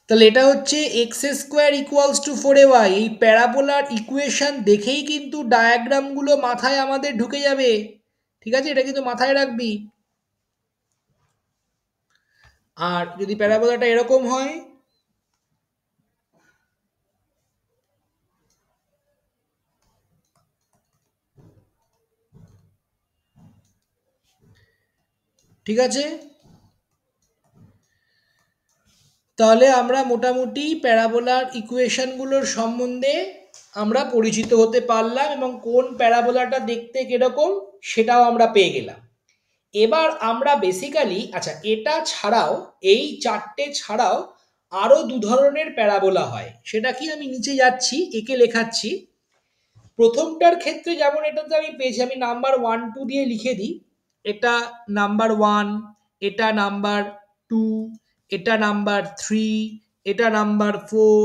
তাহলে এটা হচ্ছে x square equals two 4ay। এই প্যারাবোলার ইকুয়েশন দেখেই কিন্তু ডায়াগ্রামগুলো মাথায় আমাদের ঢুকে যাবে, ঠিক আছে? এটা কিন্তু মাথায় রাখবি। আর যদি প্যারাবোলাটা এরকম হয়, ঠিক আছে, তাহলে আমরা মোটামুটি প্যারাবোলার ইকুয়েশনগুলোর সম্বন্ধে আমরা পরিচিত হতে পারলাম, এবং কোন প্যারাবোলাটা দেখতে কিরকম সেটাও আমরা পেয়ে গেলাম। এবার আমরা বেসিক্যালি, আচ্ছা এটা ছাড়াও, এই চারটে ছাড়াও আরো দু ধরনের প্যারাবোলা হয়। সেটা কি আমি নিচে যাচ্ছি, একে লেখাচ্ছি। প্রথমটার ক্ষেত্রে যেমন এটাতে আমি পেয়েছি, আমি নাম্বার 1 2 দিয়ে লিখে দিই। এটা নাম্বার 1, এটা নাম্বার 2, এটা নাম্বার 3, এটা নাম্বার 4।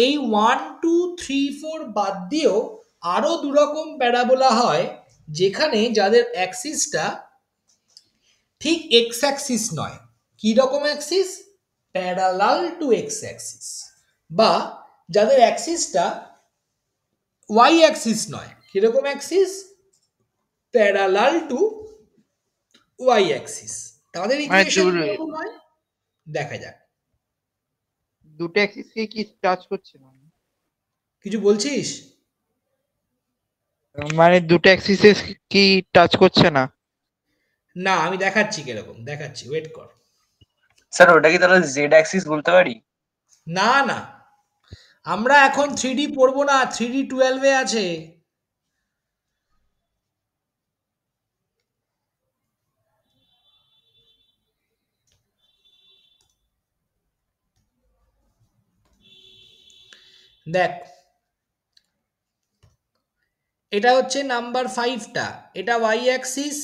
এই 1 2 3 4 বাদ দিয়েও আরো দু রকম প্যারাবোলা হয়, যেখানে যাদের অ্যাক্সিসটা ঠিক এক্স অ্যাক্সিস নয়। কি রকম axis? Parallel to x axis. বা যাদের অ্যাক্সিসটা ওয়াই অ্যাক্সিস নয়। কিরকম axis? Parallel to y axis. তাদের মানে ইকুয়েশন কিরকম হয় দেখা যাক। দুটো অ্যাক্সিসকে কি টাচ করছে না? কিছু বলছিস? মানে দুটো অ্যাক্সিসে কি টাচ করছে না? না, আমি দেখাচ্ছি কিরকম, দেখাচ্ছি, ওয়েট কর। স্যার ওটা কি তাহলে জেড অ্যাক্সিস বলতে পারি? না না, আমরা এখন 3D পড়বো না, 3D 12 এ আছে। দেখ, এটা হচ্ছে নাম্বার 5টা, এটা ওয়াই অ্যাক্সিস,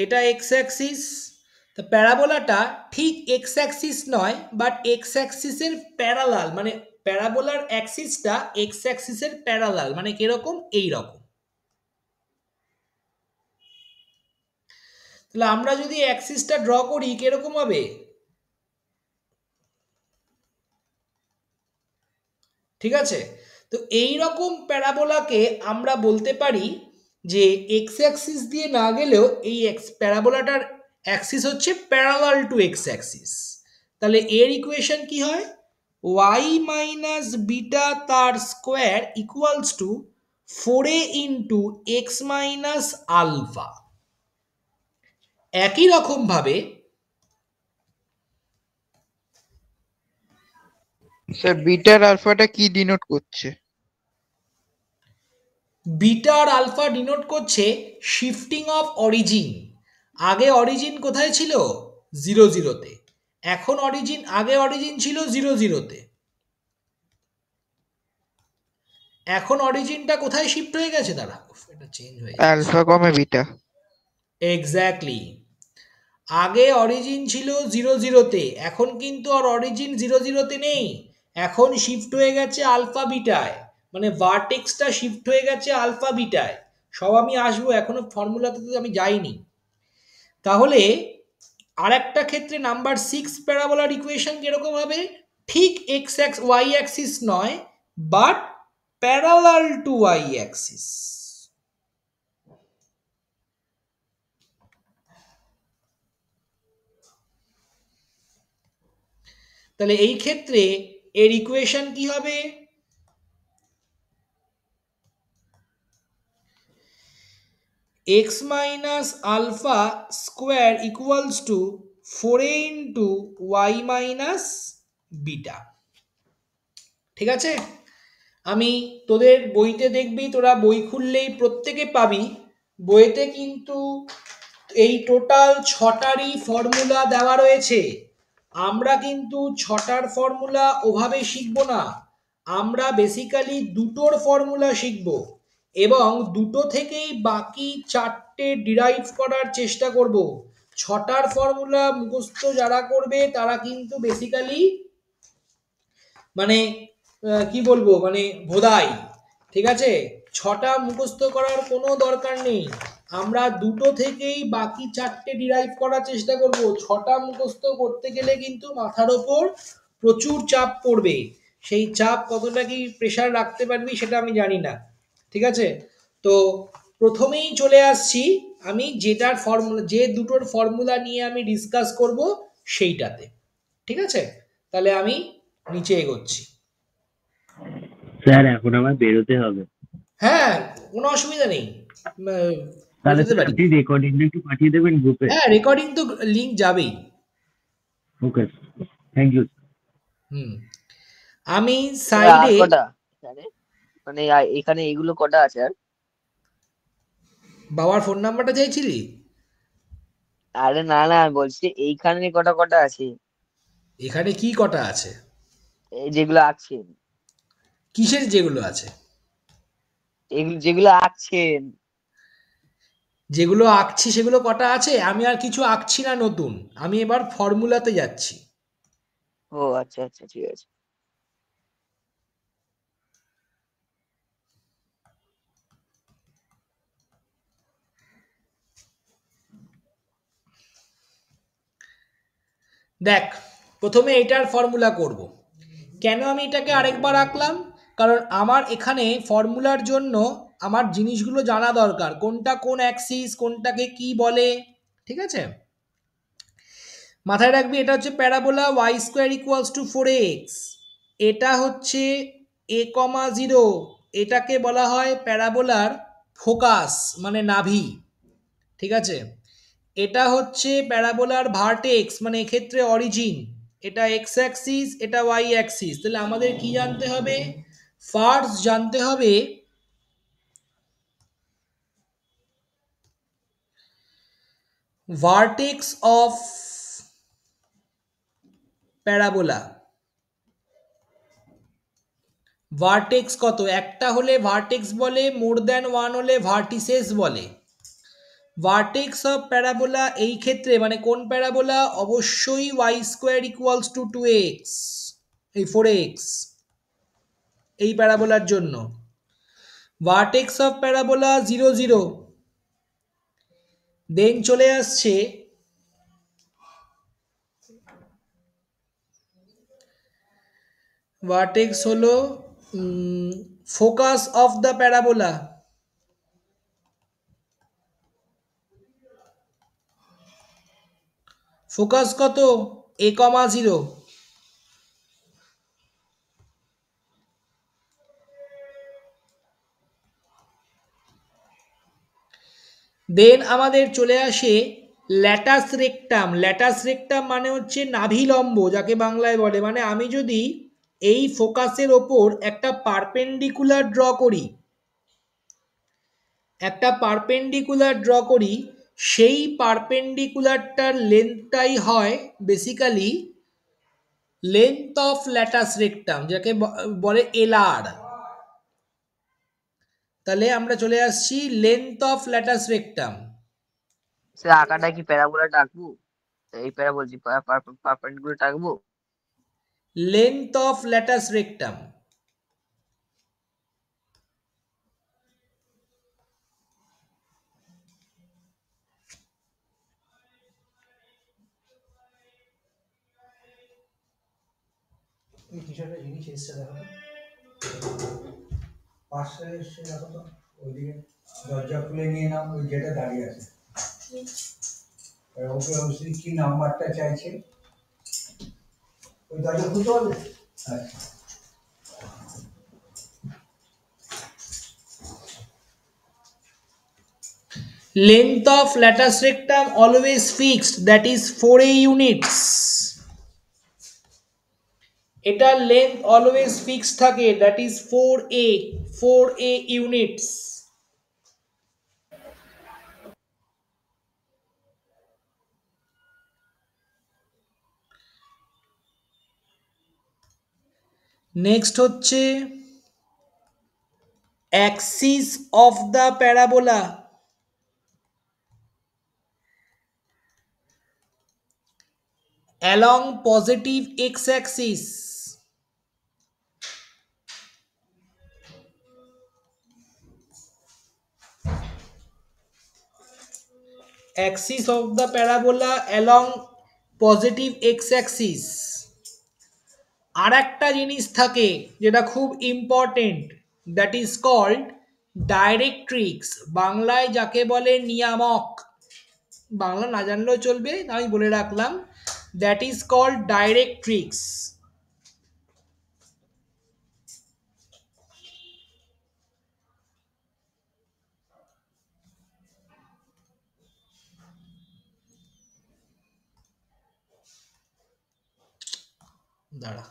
এটা এক্স অ্যাক্সিস। তো প্যারাবোলাটা ঠিক এক্স অ্যাক্সিস নয়, বাট এক্স অ্যাক্সিসের প্যারালাল, মানে প্যারাবোলার অ্যাক্সিসটা এক্স অ্যাক্সিসের প্যারালাল, মানে কিরকম, এই রকম। তাহলে আমরা যদি অ্যাক্সিসটা ড্র করি কিরকম হবে, ঠিক আছে? তো এই রকম প্যারাবোলাকে আমরা বলতে পারি যে এক্স অ্যাক্সিস দিয়ে না গেলেও এই প্যারাবোলাটার অ্যাক্সিস হচ্ছে প্যারালাল টু এক্স অ্যাক্সিস। তাহলে এর ইকুয়েশন কি হয়, ওয়াই মাইনাস বিটা তার square equals to 4a into x minus alpha. একই রকম ভাবে স্যার বিটার আলফাটা কি ডিনোট করছে? বিটা আর আলফা ডিনোট করছে শিফটিং অফ অরিজিন। আগে অরিজিন কোথায় ছিল, 0 0-তে, এখন অরিজিন, আগে অরিজিন ছিল 0 0-তে, এখন অরিজিনটা কোথায় শিফট হয়ে গেছে, দাঁড়া এটা চেঞ্জ হয়ে গেছে, আলফা কমে বিটা। এক্স্যাক্টলি। আগে অরিজিন ছিল 0 0-তে, এখন কিন্তু আর অরিজিন 0 0-তে নেই, এখন শিফট হয়ে গেছে আলফা বিটায়, মানে ভার্টেক্সটা শিফট হয়ে গেছে আলফা বিটায়। সব আমি আসবো, এখনো ফর্মুলাতে তো আমি যাইনি। তাহলে আরেকটা ক্ষেত্রে নাম্বার 6 প্যারাবোলার ইকুয়েশন কিরকম হবে, ঠিক এক্স অ্যাক্স ওয়াই অ্যাক্সিস নয়, but parallel to y axis. তাহলে এই ক্ষেত্রে এর ইকুয়েশন কি হবে, x minus alpha square equals to 4a into y minus beta. ঠিক আছে? আমি তোদের বইতে দেখবি, তোরা বই খুললেই প্রত্যেকে পাবি, বইতে কিন্তু এই টোটাল 6টারই ফর্মুলা দেওয়া রয়েছে। আমরা কিন্তু 6টার ফর্মুলা ওভাবে শিখব না, আমরা বেসিক্যালি দুটোর ফর্মুলা শিখব এবং দুটো থেকেই বাকি 4টে ডিরাইভ করার চেষ্টা করব। 6টার ফর্মুলা মুখস্থ যারা করবে তারা কিন্তু বেসিক্যালি মানে কি বলবো, মানে ভোদাই। ঠিক আছে, 6টা মুখস্থ করার কোনো দরকার নেই, আমরা দুটো থেকেই বাকি 4টে ডিরাইভ করার চেষ্টা করব। 6টা মুখস্থ করতে গেলে কিন্তু মাথার ওপর প্রচুর চাপ পড়বে, সেই চাপ কতটা কি প্রেশার রাখতে পারবি সেটা আমি জানি না। ঠিক আছে, তো প্রথমেই চলে আসছি আমি যেটার ফর্মুলা, যে দুটোর ফর্মুলা নিয়ে আমি ডিসকাস করব সেইটাতে। ঠিক আছে, তাহলে আমি নিচে এগোচ্ছি। স্যার এখন আমার বেরোতে হবে। হ্যাঁ, কোনো অসুবিধা নেই, তাহলে যেতে পারি। আপনি রেকর্ডিংটা একটু পাঠিয়ে দেবেন গ্রুপে? হ্যাঁ, রেকর্ডিং তো লিংক যাবেই। ওকে, থ্যাংক ইউ। আমি আর সাইডে কটা এখানে, মানে এখানে এগুলো কটা আছে আর? বাবার ফোন নাম্বারটা চাইছিলি? আরে না না, আমি বলছি এইখানে কটা কটা আছে, এখানে কি কটা আছে, এই যেগুলো আঁকছেন, কিসের যেগুলো আছে? এগুলো যেগুলো আঁকছেন। যেগুলো আঁকছি সেগুলো কটা আছে? আমি আর কিছু আঁকছি না নতুন, আমি এবার ফর্মুলাতে যাচ্ছি। ও আচ্ছা আচ্ছা, ঠিক আছে। দেখ, প্রথমে এটার ফর্মুলা করব। কেন আমি এটাকে আরেকবার আঁকলাম, কারণ আমার এখানে ফর্মুলার জন্য আমার জিনিসগুলো জানা দরকার, কোনটা কোন অ্যাক্সিস, কোনটাকে কি বলে। ঠিক আছে, মাথায় রাখবি এটা হচ্ছে parabola y square equals to 4ax, এটা হচ্ছে a,0, এটাকে বলা হয় প্যারাবোলার ফোকাস মানে নাভি। ঠিক আছে, এটা হচ্ছে প্যারাবোলার ভার্টেক্স মানে এক্ষেত্রে অরিজিন, এটা এক্স অ্যাক্সিস, এটা ওয়াই অ্যাক্সিস। তাহলে আমাদের কি জানতে হবে, ফার্স্ট জানতে হবে ভার্টেক্স অফ প্যারাবোলা, ভার্টেক্স কত? একটা হলে ভার্টেক্স বলে, মোর দ্যান ওয়ান হলে ভার্টিসেস বলে। ভার্টেক্স অফ প্যারাবোলা এই ক্ষেত্রে মানে কোন প্যারাবোলা? অবশ্যই Y square equals two 2x, এই 4x, এই প্যারাবোলার জন্য। Vertex of parabola 0 0। দেন চলে আসছে ভার্টেক্স হলো focus of the parabola, focus কত? a, 0। দেন আমাদের চলে আসে ল্যাটাস রেক্টাম। ল্যাটাস রেক্টাম মানে হচ্ছে নাভিলম্ব, যাকে বাংলায় বলে। মানে আমি যদি এই ফোকাসের ওপর একটা পারপেন্ডিকুলার ড্র করি, সেই পারপেন্ডিকুলারটার লেন্থটাই হয় basically length of latus rectum, যাকে বলে LR। তাহলে আমরা চলে আসছি length of latus rectum. Sir আঁকাটা কি প্যারাবোলা আঁকবো? এই প্যারা বলছি, পারপেন্ডিকুলার আঁকবো? Length of latus rectum. জিনিস এসছে দেখো, পাশে এসছে দেখো তো, ওইদিকে দরজা খুলে নিয়ে নাও, ওই গেটে দাঁড়িয়ে আছে। ওকে অবশ্যই কি নাম্বারটা চাইছে, ওই দরজা খুলতে পারবে? আচ্ছা। Length of latus rectum always fixed, that is 4a units. এটার লেন্থ অলওয়েজ ফিক্স থাকে, that is 4a units. Next হচ্ছে axis of the parabola. along positive x-axis, axis of the parabola along positive x-axis। আর একটা জিনিস থাকে যেটা খুব important, that is called directrix, বাংলায় যাকে বলে নিয়ামক। বাংলা না জানলেও চলবে, আমি বলে রাখলাম, দ্যাট ইজ কল্ড ডাইরেক্ট্রিক্স। দাঁড়া,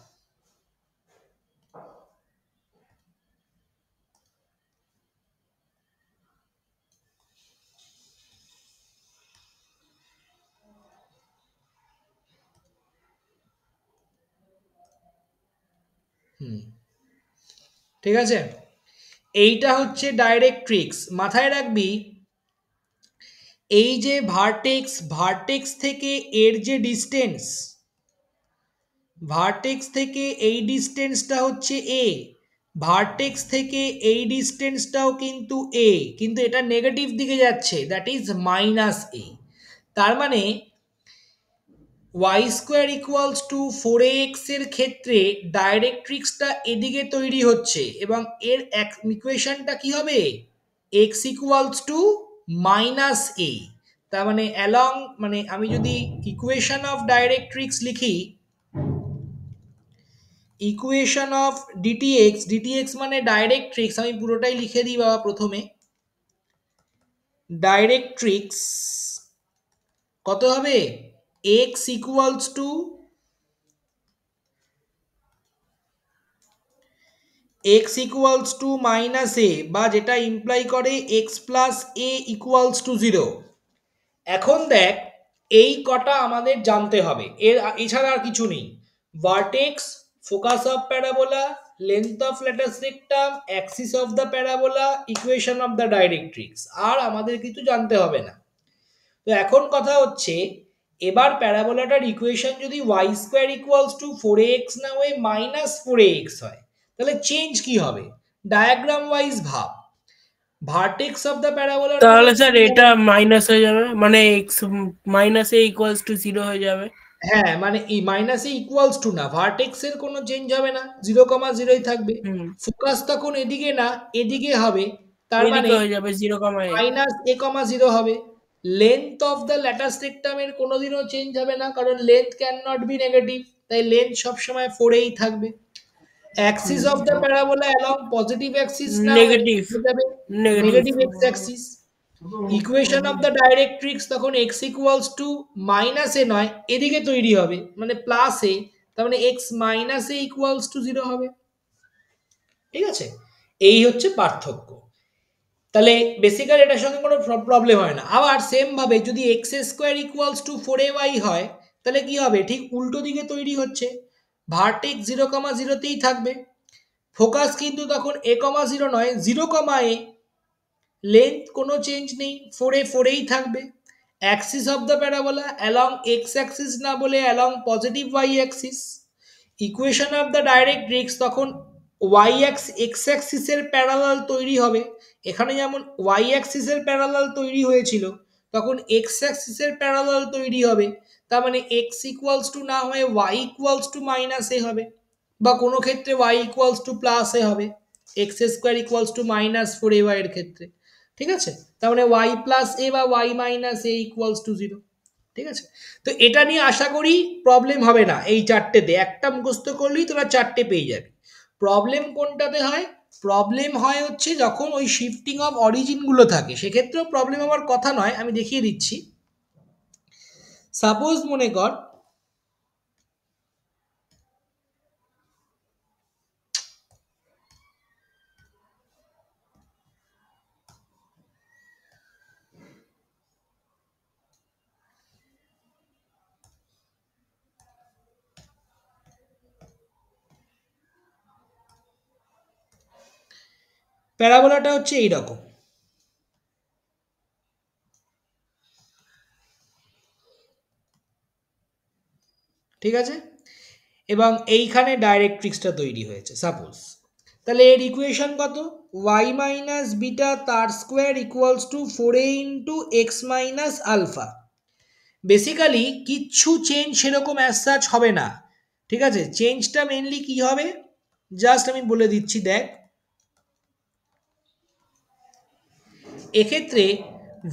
ঠিক আছে। এইটা হচ্ছে ডাইরেক্ট্রিক্স। মাথায় রাখবি এই যে ভার্টেক্স থেকে এর যে ডিস্টেন্স, ভার্টেক্স থেকে এই ডিস্টেন্সটা হচ্ছে a, ভার্টেক্স থেকে এই ডিস্টেন্সটাও কিন্তু a, কিন্তু এটা নেগেটিভ দিকে যাচ্ছে, দ্যাট ইজ -a। তার মানে y square equals to 4ax এর ক্ষেত্রে ডাইরেক্ট্রিক্সটা এদিকে তৈরি হচ্ছে, এবং এর ইকুয়েশনটা কি হবে? x equals to -a। তার মানে অ্যালং, মানে আমি যদি ইকুয়েশন অফ ডাইরেক্ট্রিক্স লিখি, ইকুয়েশন অফ dtx মানে ডাইরেক্ট্রিক্স, আমি পুরোটাই লিখে দিই বাবা প্রথমে। ডাইরেক্ট্রিক্স কত হবে? x ইকুয়ালস টু -a, বা যেটা ইমপ্লাই করে x plus a equals to 0। এখন দেখ, এই কটা আমাদের জানতে হবে, এছাড়া আর কিছু নেই। vertex, focus of parabola, length of latus rectum, axis of the parabola, equation of the directrix। আর আমাদের কিছু জানতে হবে না। তো এখন কথা হচ্ছে এবার প্যারাবোলাটার ইকুয়েশন যদি y square equals to 4ax না হয়ে -4ax হয় তাহলে চেঞ্জ কি হবে? ডায়াগ্রাম ওয়াইজ ভাব। ভার্টেক্স অফ দ্য প্যারাবোলা, তাহলে স্যার এটা মাইনাস হয়ে যাবে, মানে x minus a equals to 0 হয়ে যাবে। হ্যাঁ, মানে এই মাইনাস এ ইকুয়ালস টু না, ভার্টেক্স এর কোনো চেঞ্জ হবে না, 0,0ই থাকবে। ফোকাস তখন এদিকে না এদিকে হবে, তার মানে হয়ে যাবে 0,a -a,0 হবে। Length of the latus rectum এর কোনোদিনও চেঞ্জ হবে না, কারণ length can not be negative, তাই লেন্থ সবসময় 4এই থাকবে। Axis of the parabola along positive axis না negative negative x axis. Equation of the directrix তখন x ইকুয়ালস টু -a নয় এদিকে তৈরি হবে, মানে +a, তার মানে x -a ইকুয়ালস টু 0 হবে। ঠিক আছে, এই হচ্ছে পার্থক্য। তাহলে বেসিক্যালি এটার সঙ্গে কোনো প্রবলেম হয় না। আবার সেম ভাবে যদি x square equals to 4ay হয় তাহলে কি হবে? ঠিক উল্টো দিকে তৈরি হচ্ছে, ভার্টেক্স 0,0তেই থাকবে, ফোকাস কিন্তু তখন a,0 নয় 0,a, লেন্থ কোনো চেঞ্জ নেই, 4এই থাকবে। Axis of the parabola along x axis না বলে along positive y axis. Equation of the directrix তখন ওয়াই এক্স অ্যাক্সিসের প্যারালাল তৈরি হবে, এখানে যেমন ওয়াই অ্যাক্সিসের প্যারালাল তৈরি হয়েছিল তখন এক্স অ্যাক্সিসের প্যারালাল তৈরি হবে, তার মানে এক্স ইকুয়ালস টু না হয়ে ওয়াই ইকুয়ালস টু -a হবে, বা কোনো ক্ষেত্রে ওয়াই ইকুয়ালস টু +a হবে, x square equals two -4ay এর ক্ষেত্রে। ঠিক আছে, তার মানে y প্লাস এ বা y মাইনাস এ ইকুয়ালস টু 0। ঠিক আছে, তো এটা নিয়ে আশা করি প্রবলেম হবে না। এই চারটেতে একটা মুখস্থ করলেই তোরা চারটে পেয়ে যাবি। প্রবলেম কোনটাতে হয়? প্রবলেম হয় হচ্ছে যখন ওই শিফটিং অফ অরিজিন গুলো থাকে, সেক্ষেত্রেও প্রবলেম হওয়ার কথা নয়, আমি দেখিয়ে দিচ্ছি। সাপোজ মনে কর প্যারাবোলাটা হচ্ছে এইরকম, ঠিক আছে, এবং এইখানে ডাইরেক্ট্রিক্সটা তৈরি হয়েছে সাপোজ। তাহলে এর ইকুয়েশন কত? y মাইনাস বিটা তার square equals to 4a into x minus alpha. Basically কিচ্ছু চেঞ্জ সেরকম অ্যাজ সাচ হবে না। ঠিক আছে, চেঞ্জটা মেনলি কি হবে জাস্ট আমি বলে দিচ্ছি, দেখ এক্ষেত্রে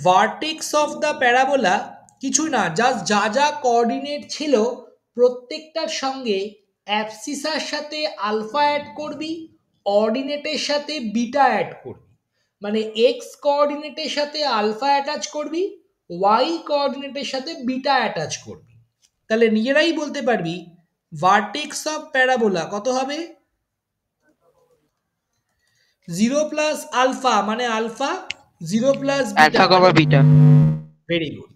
ভার্টেক্স অফ দ্য প্যারাবোলা কিছু না, জাস্ট যা যা কোঅর্ডিনেট ছিল প্রত্যেকটার সঙ্গে অ্যাবসিসার সাথে আলফা অ্যাড করবি, অর্ডিনেটের সাথে বিটা অ্যাড করবি, মানে এক্স কোঅর্ডিনেটের সাথে আলফা অ্যাটাচ করবি, ওয়াই কোঅর্ডিনেটের সাথে বিটা অ্যাটাচ করবি। তাহলে নিজেরাই বলতে পারবি ভার্টেক্স অফ প্যারাবোলা কত হবে? 0 প্লাস আলফা মানে alpha, 0 plus alpha comma beta। Very good.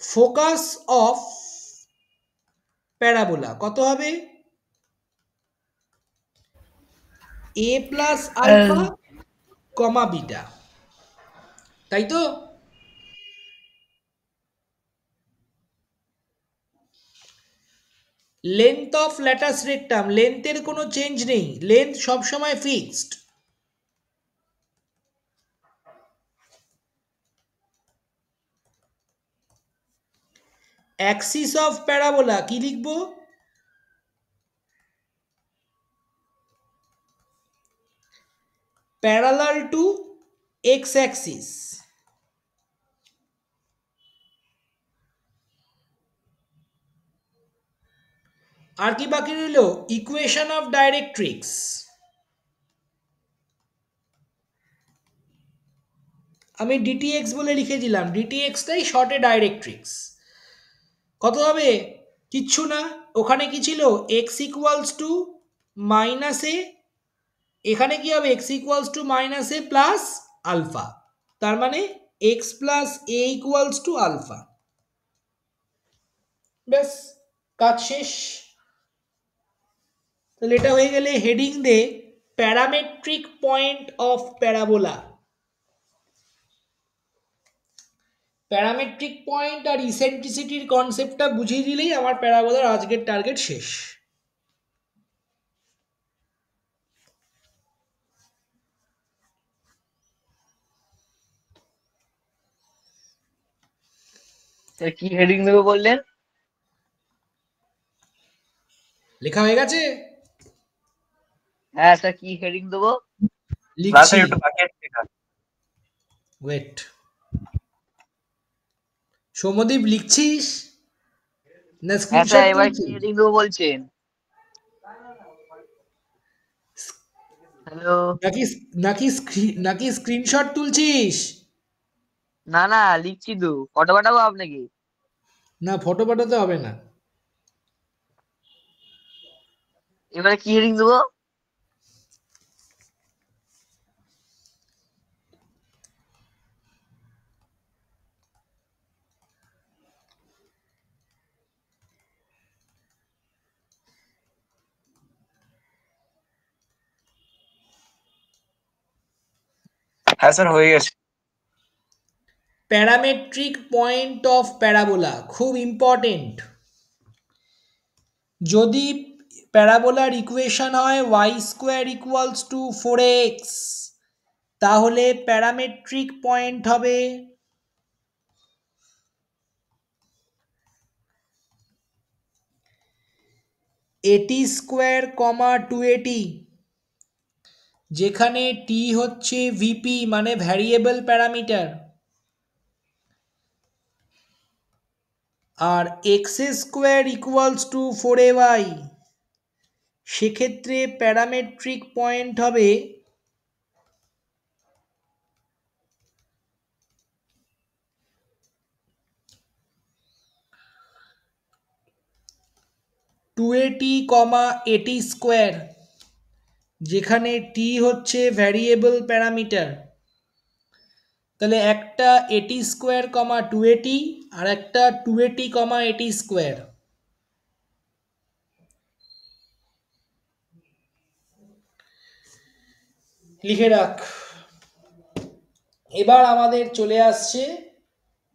Focus of parabola কত হবে? a plus alpha comma beta, তাই তো? লেন্থ অফ ল্যাটাস রেক্টাম, লেন্থের কোনো চেঞ্জ নেই, লেন্থ সবসময় ফিক্সড। অ্যাক্সিস অফ প্যারাবোলা কি লিখবো? Parallel to x axis. আর কি বাকি রইল? Equation of directrix. আমি ডিটিএক্স বলে লিখে দিলাম, ডিটিএক্সটাই শর্টে ডাইরেক্ট্রিক্স। কত হবে? কিচ্ছু না, ওখানে কি ছিল? এক্স ইকুয়ালস টু -a, এখানে কি হবে? X equals to -a plus alpha, তার মানে x plus a equals to alpha. ব্যাস, কাজ শেষ। তাহলে এটা হয়ে গেলে হেডিং দে parametric point of parabola. Parametric point আর ইসেন্ট্রিসিটির কনসেপ্টটা বুঝিয়ে দিলেই আমার প্যারাবোলার আজকের টার্গেট শেষ। স্যার কি হেডিং দেবো বললেন? লেখা হয়ে গেছে? হ্যাঁ স্যার, কি হেডিং দেবো? লিখছি, ওয়েট। সৌম্যদীপ লিখছিস না হ্যাঁ স্ক্রিনশট স্যার, এবার কি তুলছিস? হেডিং দেবো বলছেন? হ্যালো? নাকি স্ক্রিনশট তুলছিস? না না, লিখছি তো। ফটো পাঠাবো আপনাকে? না, ফটো পাঠাতে হবে না। এবারে কি হেডিং দেবো? হ্যাঁ স্যার, হয়ে গেছে। প্যারামেট্রিক পয়েন্ট অফ প্যারাবোলা খুব ইম্পর্টেন্ট। যদি প্যারাবোলার ইকুয়েশন হয় y² = 4x, তাহলে প্যারামেট্রিক পয়েন্ট হবে AT², 2AT, যেখানে t হচ্ছে ভিপি মানে ভ্যারিয়েবল প্যারামিটার, আর x² = 4ay, সেক্ষেত্রে প্যারামেট্রিক পয়েন্ট হবে AT², যেখানে t হচ্ছে ভ্যারিয়েবল প্যারামিটার। তাহলে একটা AT², 2AT আর একটা 2AT, AT²। লিখে রাখ। এবার আমাদের চলে আসছে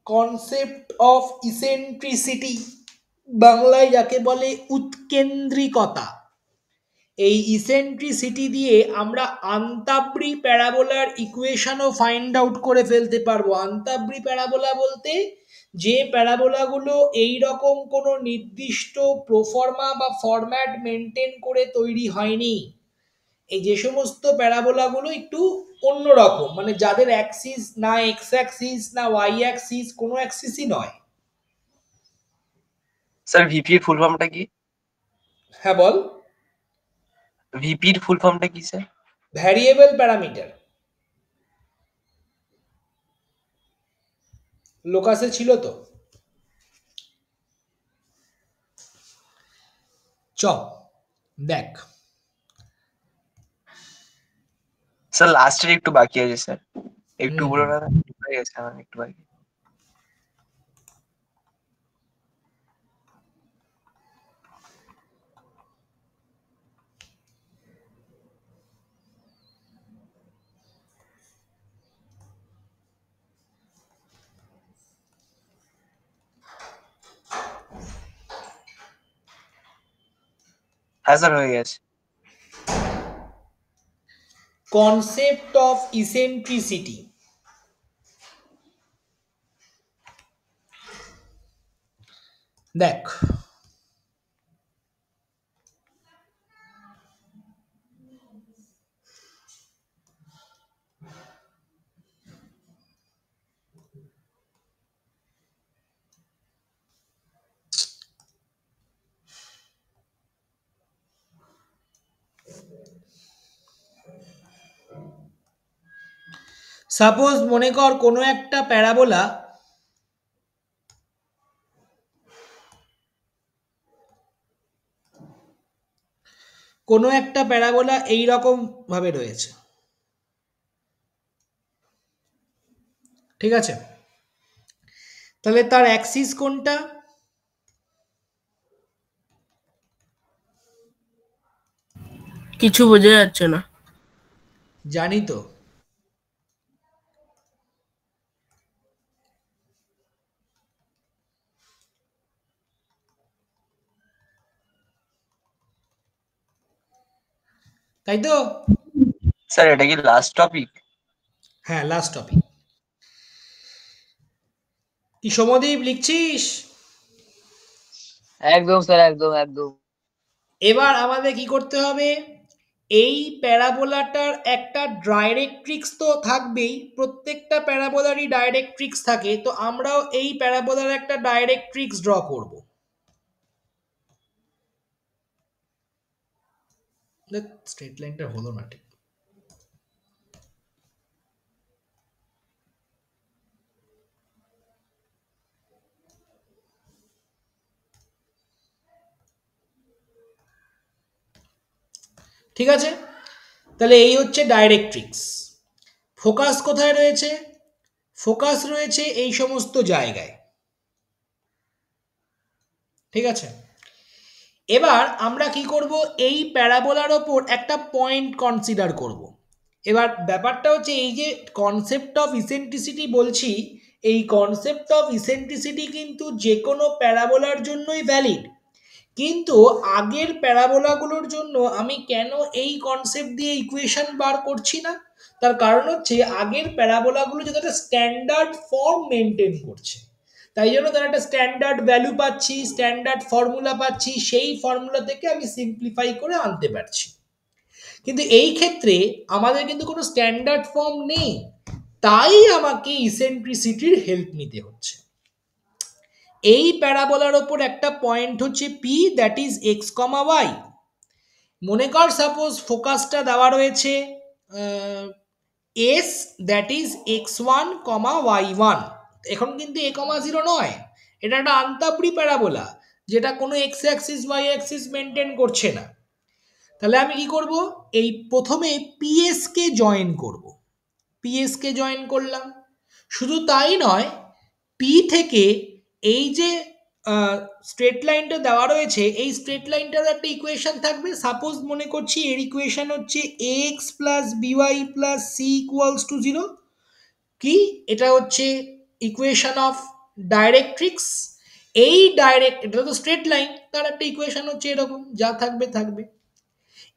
কনসেপ্ট অফ ইসেন্ট্রিসিটি, বাংলায় যাকে বলে উৎকেন্দ্রিকতা। এই ইসেন্ট্রিসিটি দিয়ে আমরা আন্তাব্রি প্যারাবোলার ইকুয়েশনও ফাইন্ড আউট করে ফেলতে পারবো। আন্তাব্রি প্যারাবোলা বলতে যে প্যারাবোলাগুলো এই রকম কোনো নির্দিষ্ট প্রোফর্মা বা ফরম্যাট মেনটেন করে তৈরি হয়নি, এই যে সমস্ত প্যারাবোলাগুলো একটু অন্যরকম, মানে যাদের অ্যাক্সিস না এক্স অ্যাক্সিস না ওয়াই অ্যাক্সিস, কোনো অ্যাক্সিসই নয়। স্যার ভিপি এর ফুল ফর্মটা কি? হ্যাঁ বল। ভিপি এর ফুল ফর্মটা কি স্যার? Variable parameter. লোকাসে ছিল তো। দেখ স্যার লাস্টের একটু বাকি আছে স্যার, একটু বলো না। হয়ে গেছে আমার একটু বাকি। হ্যাঁ স্যার, হয়ে গেছে। Concept of eccentricity. দেখ সাপোজ মনে কর কোনো একটা প্যারাবোলা এই রকম ভাবে রয়েছে, ঠিক আছে? তাহলে তার অ্যাক্সিস কোনটা? কিছু বোঝা যাচ্ছে না। জানি তো। তাই তো? স্যার এটা কি লাস্ট টপিক? হ্যাঁ, লাস্ট টপিক। কি সমদীপ লিখছিস? একদম স্যার, একদম একদম। এবার আমাদের কি করতে হবে, এই প্যারাবোলাটার একটা ডাইরেক্ট্রিক্স তো থাকবেই, প্রত্যেকটা প্যারাবোলারই ডাইরেক্ট্রিক্স থাকে, তো আমরাও এই প্যারাবোলার একটা ডাইরেক্ট্রিক্স ড্র করব। স্ট্রেট লাইনটা হলো না ঠিক। ঠিক আছে, তাহলে এই হচ্ছে ডাইরেক্ট্রিক্স। ফোকাস কোথায় রয়েছে? ফোকাস রয়েছে এই সমস্ত জায়গায়। ঠিক আছে, এবার আমরা কি করব, এই প্যারাবোলার ওপর একটা পয়েন্ট কনসিডার করব। এবার ব্যাপারটা হচ্ছে, এই যে কনসেপ্ট অফ ইসেন্ট্রিসিটি বলছি, এই কনসেপ্ট অফ ইসেন্ট্রিসিটি কিন্তু যে কোনো প্যারাবোলার জন্যই ভ্যালিড, কিন্তু আগের প্যারাবোলাগুলোর জন্য আমি কেন এই কনসেপ্ট দিয়ে ইকুয়েশন বার করছি না, তার কারণ হচ্ছে আগের প্যারাবোলাগুলো যেটা একটা স্ট্যান্ডার্ড ফর্ম মেনটেন করছে, তাই জন্য তার একটা স্ট্যান্ডার্ড ভ্যালু পাচ্ছি, স্ট্যান্ডার্ড ফর্মুলা পাচ্ছি, সেই ফর্মুলা থেকে আমি সিম্পলিফাই করে আনতে পারছি। কিন্তু এই ক্ষেত্রে আমাদের কিন্তু কোনো স্ট্যান্ডার্ড ফর্ম নেই, তাই আমাকে ইসেন্ট্রিসিটির হেল্প নিতে হচ্ছে। এই প্যারাবোলার ওপর একটা পয়েন্ট হচ্ছে P, that is x comma y. মনে কর সাপোজ ফোকাসটা দেওয়া রয়েছে S, that is x one comma y one. এখন কিন্তু এ কমা জিরো নয়, এটা একটা আনতাবড়ি প্যারাবোলা যেটা কোনো x axis y axis maintain করছে না। তাহলে আমি কি করব, এই প্রথমে পিএস কে জয়েন করব। পিএস কে জয়েন করলাম, শুধু তাই নয়, পি থেকে এই যে স্ট্রেট লাইনটা দেওয়া রয়েছে, এই স্ট্রেট লাইনটার একটা ইকুয়েশন থাকবে। সাপোজ মনে করছি এর ইকুয়েশন হচ্ছে x plus b y plus c equals to zero. কি, এটা হচ্ছে ইকুয়েশন অফ ডাইরেক্ট্রিক্স। এই এটা তো স্ট্রেট লাইন, তার একটা ইকুয়েশন হচ্ছে এরকম, যা থাকবে থাকবে।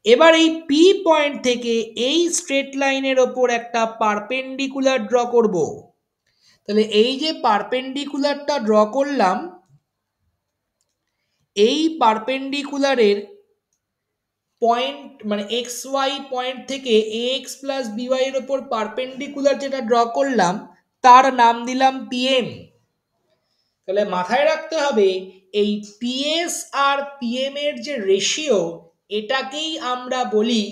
এবার এই পি পয়েন্ট থেকে এই স্ট্রেট লাইনের ওপর একটা পারপেন্ডিকুলার ড্র করব। তাহলে এই যে পারপেন্ডিকুলারটা ড্র করলাম, এই পারপেন্ডিকুলারের পয়েন্ট মানে এক্স ওয়াই পয়েন্ট থেকে এক্স প্লাস বিওয়াই এর ওপর পারপেন্ডিকুলার যেটা ড্র করলাম, তার নাম দিলাম পিএম। তাহলে মাথায় রাখতে হবে, এই পিএস আর পিএম এর যে রেশিও, এটাকেই আমরা বলি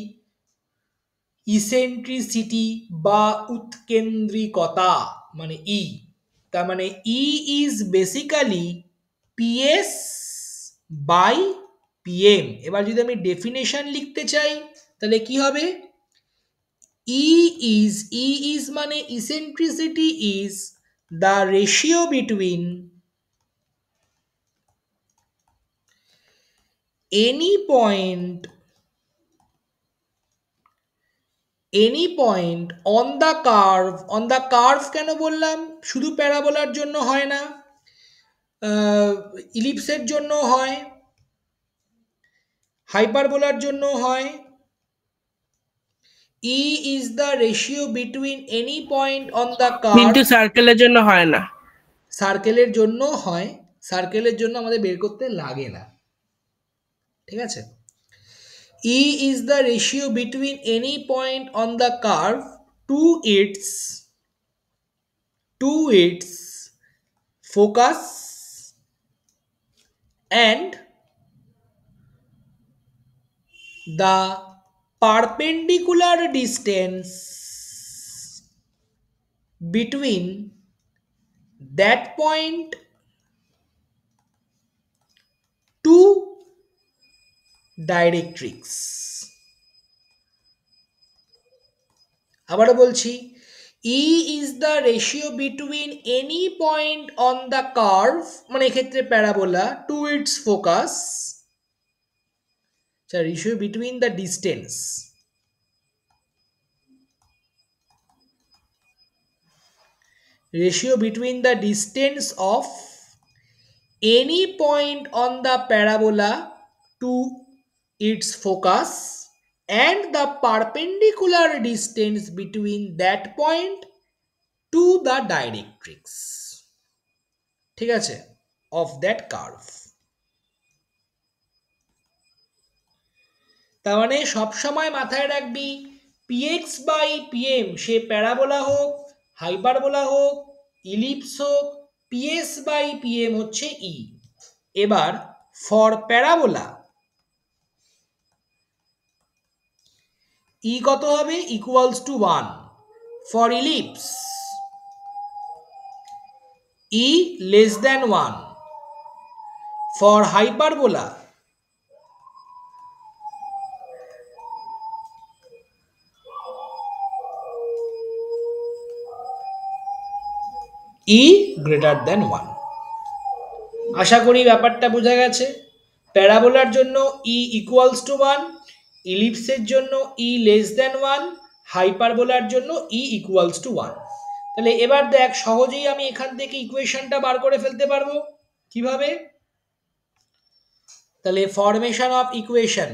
ইসেন্ট্রিসিটি বা উৎকেন্দ্রিকতা, মানে ই। তার মানে E is basically PS by PM. এবার যদি আমি ডেফিনেশন লিখতে চাই, তাহলে কি হবে, ই ইজ মানে eccentricity is the ratio between any point on the curve, on the curve কেন বললাম, শুধু প্যারাবোলার জন্য হয় না, ইলিপসের জন্য হয়, হাইপারবোলার জন্য হয়। E is the ratio between any point on the curve, কিন্তু সার্কেলের জন্য হয় না। সার্কেলের জন্য হয়, সার্কেলের জন্য আমাদের বের করতে লাগে না। ঠিক আছে, E is the ratio between any point on the curve to its focus and the perpendicular distance between that point to directrix. আবারও বলছি, E is the ratio between any point on the curve, মানে এক্ষেত্রে parabola, to its focus আচ্ছা, ratio between the distance, ratio between the distance of any point on the parabola to its focus and the perpendicular distance between that point to the directrix, ঠিক আছে, of that curve। তার মানে সবসময় মাথায় রাখবি px by pm সে parabola হোক, hyperbola হোক, ইলিপস হোক, ps বাই pm হচ্ছে e। এবার ফর প্যারাবোলা e কত হবে, equals to 1। For ellipse e less than 1। For hyperbola e greater than 1। আশা করি ব্যাপারটা বোঝা গেছে। প্যারাবোলার জন্য e ইকুয়ালস টু 1, ইলিপসের জন্য e লেস দ্যান 1, হাইপারবোলার জন্য e ইকুয়ালস টু 1। তাহলে এবার দেখ সহজেই আমি এখান থেকে ইকুয়েশনটা বার করে ফেলতে পারবো। কিভাবে? তাহলে ফরমেশন অফ ইকুয়েশন,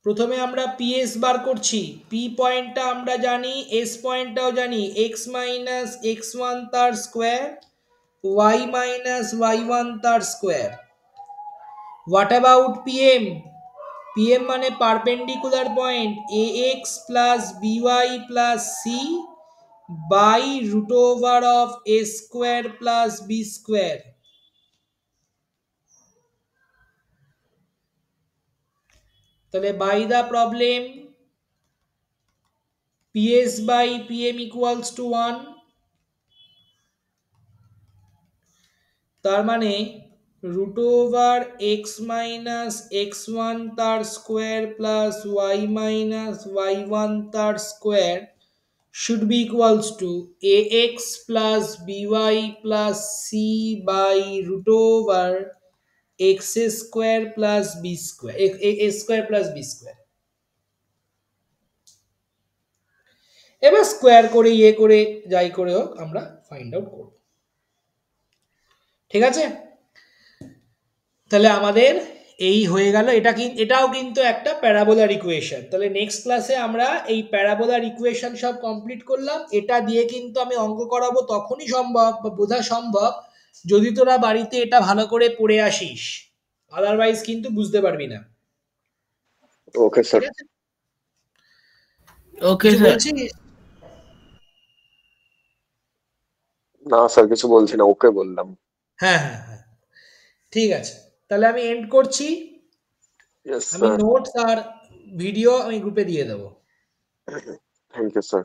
প্রথমে আমরা ps বার করছি। p পয়েন্টটা আমরা জানি, s পয়েন্টটাও জানি, x মাইনাস x1 তার স্কোয়ার, y মাইনাস y1 তার স্কোয়ার। What about pm? pm মানে perpendicular point ax plus by plus c by root over of a square plus b square. তাহলে by the problem ps by pm equals to 1। তার মানে root over x minus x1 তার square plus y minus y1 তার square should be equals to ax plus by plus c by root over x square plus b square, a square plus b square। এবার square করে ইয়ে করে যাই করে হোক আমরা ফাইন্ড আউট করব, ঠিক আছে। তাহলে আমাদের এই হয়ে গেল, এটাও কিন্তু একটা প্যারাবোলার ইকুয়েশন। তাহলে নেক্সট ক্লাসে আমরা এই প্যারাবোলার ইকুয়েশন সব কমপ্লিট করলাম। এটা দিয়ে কিন্তু আমি অঙ্ক করাবো তখনই সম্ভব বা বোঝা সম্ভব যদি তোরা বাড়িতে এটা ভালো করে পড়ে আসিস, আদারওয়াইজ কিন্তু বুঝতে পারবি না। Okay sir. Okay sir. না স্যার কিছু বলছি না, ওকে বললাম। হ্যাঁ হ্যাঁ হ্যাঁ ঠিক আছে, তাহলে আমি এন্ড করছি। Yes, আমি sir. নোটস আর ভিডিও আমি গ্রুপে দিয়ে দেবো। Thank you, sir.